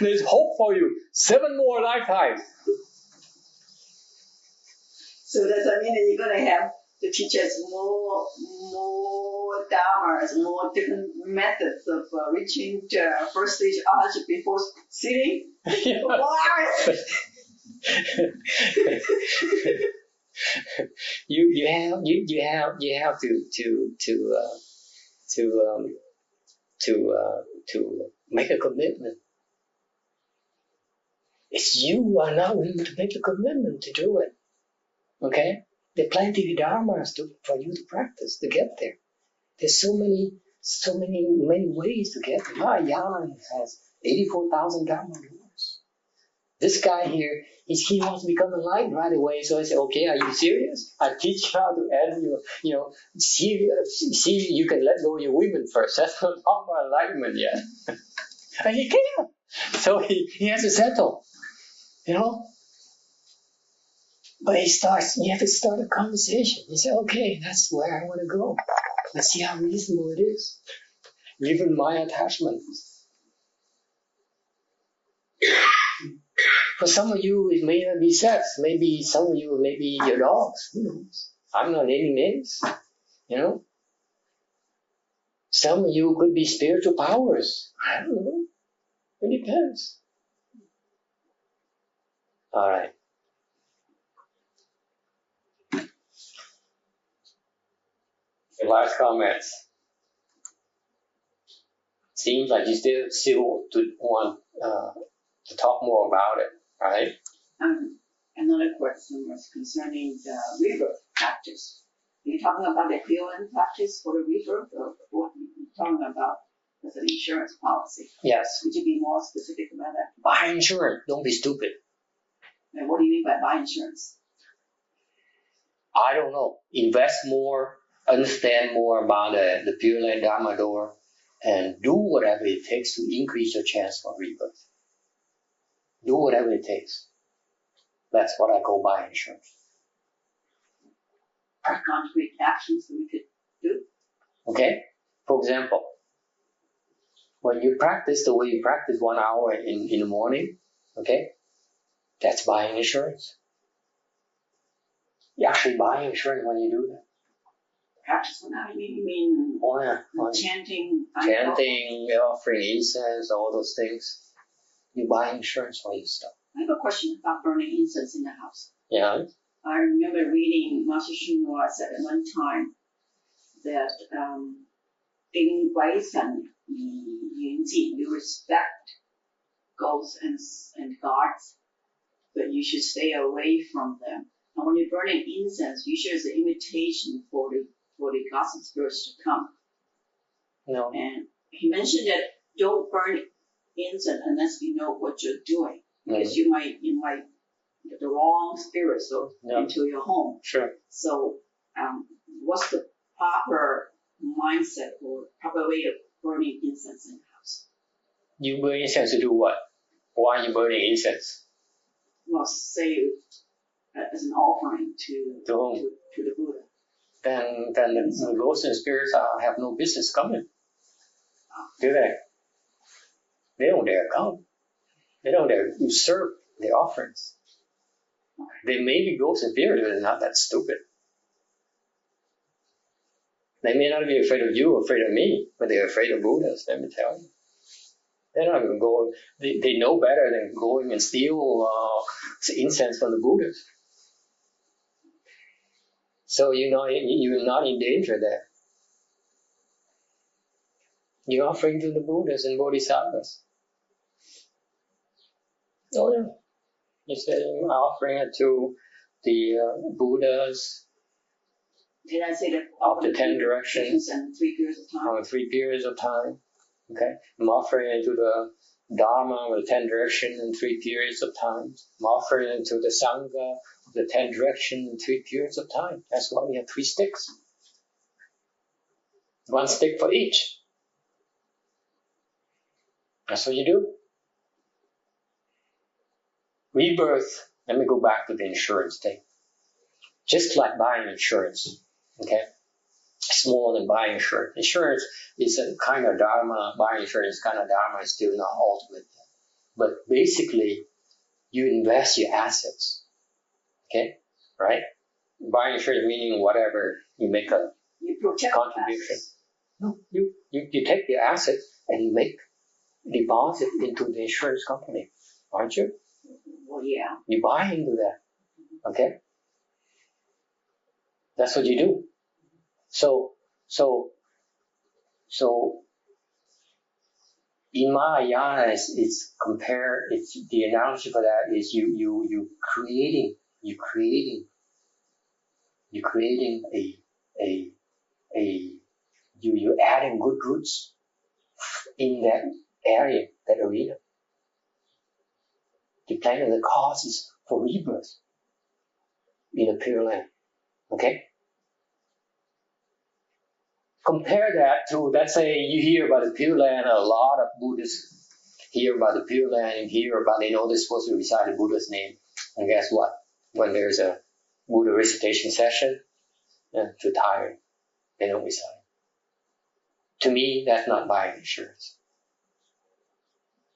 There's hope for you. 7 more lifetimes. So does that mean that you're going to have to teach us more dharmas, more different methods of reaching the first stage Arhat before sitting? You have to make a commitment. It's you who are not willing to make a commitment to do it. Okay? There are plenty of dharmas for you to practice to get there. There's so many ways to get there. Mahayana has 84,000 dharma doors. This guy here, he wants to become enlightened right away. So I said, okay, are you serious? I teach you how to end see, you can let go of your women first. That's not about enlightenment yet. And he can't. So he has to settle. But you have to start a conversation. You say, okay, that's where I want to go. Let's see how reasonable it is. Given my attachments. For some of you, it may not be sex. Maybe some of you, maybe your dogs. Who knows? I'm not naming names. Some of you could be spiritual powers. I don't know. It depends. All right. The last comments. Seems like you still want to talk more about it, right? Another question was concerning the rebirth practice. Are you talking about the healing practice for the rebirth, or what are you talking about as an insurance policy? Yes. Could you be more specific about that? Buy insurance. Don't be stupid. And what do you mean by buy insurance? I don't know. Invest more, understand more about the Pure Land Dharma door, and do whatever it takes to increase your chance for rebirth. Do whatever it takes. That's what I call buying insurance. Concrete actions that we could do. Okay? For example, when you practice the way you practice 1 hour in the morning, okay? That's buying insurance. You actually buy insurance when you do that. Practice one hour, you mean Oh yeah. chanting, Offering incense, all those things. You buy insurance for yourself. I have a question about burning incense in the house. Yeah. I remember reading Master Shinwa said at one time that in Waisan, you respect ghosts and gods, but you should stay away from them. And when you're burning incense, usually it's an invitation for the gods and spirits to come. No. And he mentioned that don't burn incense unless you know what you're doing, because you might get the wrong spirits into your home. Sure. So, what's the proper mindset or proper way of burning incense in the house? You burn incense to do what? Why are you burning incense? Well, say as an offering to the Buddha. Then the ghosts and spirits have no business coming. Do they? They don't dare come. They don't dare usurp the offerings. They may be ghosts and spirits, but they're not that stupid. They may not be afraid of you or afraid of me, but they're afraid of Buddhas, let me tell you. They're not even going, they know better than going and steal incense from the Buddhas. So you're not in danger there. You're offering to the Buddhas and Bodhisattvas. Oh yeah. You say I'm offering it to the Buddhas. Did I say that? Of the 10 directions. And 3 periods of time. 3 periods of time. Okay. I'm offering it to the Dharma of the 10 directions in 3 periods of time. I'm offering it to the Sangha of the 10 directions in 3 periods of time. That's why we have 3 sticks. 1 stick for each. That's what you do. Rebirth, let me go back to the insurance thing. Just like buying insurance, okay? It's more than buying insurance. Insurance is a kind of dharma. Buying insurance kind of dharma is still not ultimate. But basically, you invest your assets, okay? Right? Buying insurance meaning whatever, you make a contribution. No, you take your assets and make deposit into the insurance company, aren't you? Well, yeah. You buy into that, okay? That's what you do. So in Mahayana, it's the analogy for that is you creating you adding good roots in that area, that arena. You're planting the causes for rebirth in the Pure Land. Okay? Compare that to, let's say you hear about the Pure Land, a lot of Buddhists hear about the Pure Land and hear about, they know they're supposed to recite the Buddha's name. And guess what? When there's a Buddha recitation session, they're too tired. They don't recite. To me, that's not buying insurance.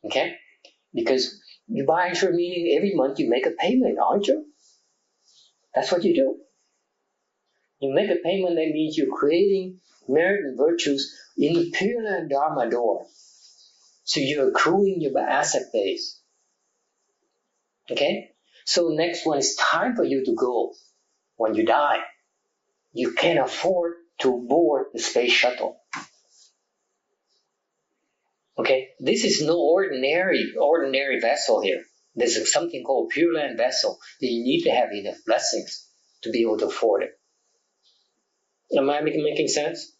Okay? Because you buy insurance meaning every month you make a payment, aren't you? That's what you do. You make a payment, that means you're creating merit and virtues in the Pure Land Dharma door. So you're accruing your asset base. Okay? So next one is time for you to go. When you die, you can't afford to board the space shuttle. Okay? This is no ordinary vessel here. There's something called Pure Land vessel that you need to have enough blessings to be able to afford it. Am I making sense?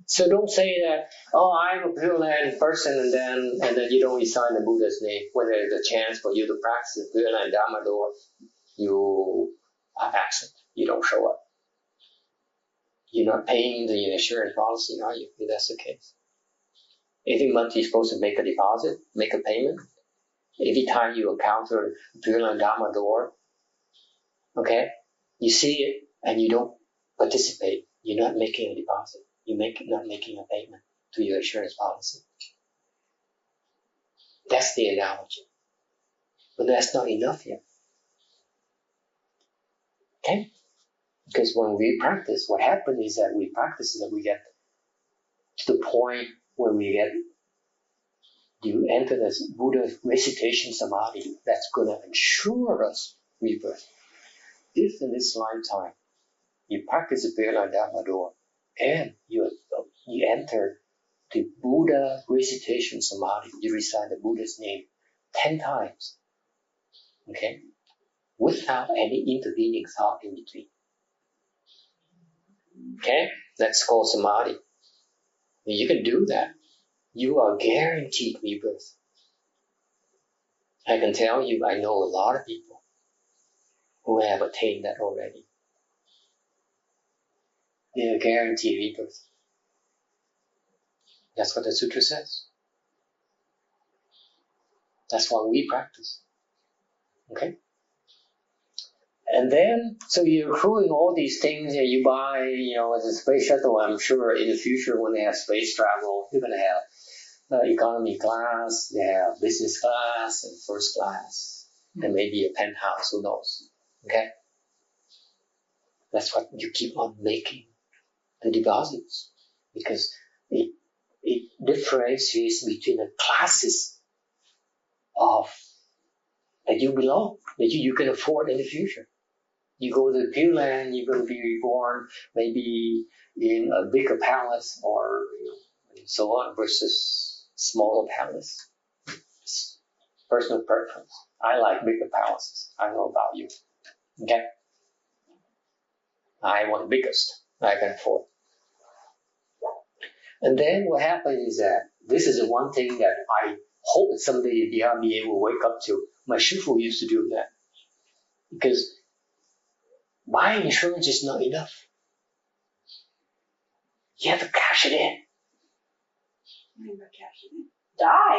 So don't say that, oh, I'm a Pure Land person, and then you don't recite the Buddha's name. When there's a chance for you to practice the Pure Land Dharma door, you are absent. You don't show up. You're not paying the insurance policy, are you? If that's the case. Every month you're supposed to make a deposit, make a payment. Every time you encounter Pure Land Dharma door, okay, you see it and you don't participate. You're not making a deposit. You're not making a payment to your insurance policy. That's the analogy. But that's not enough yet. Okay? Because when we practice, what happens is that we practice that we get to the point where you enter this Buddha recitation samadhi that's going to ensure us rebirth. If in this lifetime you practice the Pure Land Dharma door and you enter the Buddha recitation samadhi, you recite the Buddha's name 10 times, okay, without any intervening thought in between. Okay, that's called samadhi. You can do that. You are guaranteed rebirth. I can tell you, I know a lot of people who have attained that already. They are guaranteed rebirth. That's what the Sutra says. That's what we practice. Okay? And then, so you're accruing all these things that you buy, as a space shuttle. I'm sure in the future when they have space travel, you're going to have economy class, they have business class and first class, and maybe a penthouse, who knows. Okay? That's what you keep on making the deposits, because it differentiates between the classes of that you belong, that you can afford in the future. You go to the Pure Land, you're going to be reborn maybe in a bigger palace or and so on versus smaller palace. It's personal preference. I like bigger palaces. I don't know about you. Okay? I want the biggest I can afford. And then what happens is that this is the one thing that I hope someday the RBA will wake up to. My shifu used to do that. Because buying insurance is not enough. You have to cash it in. Die.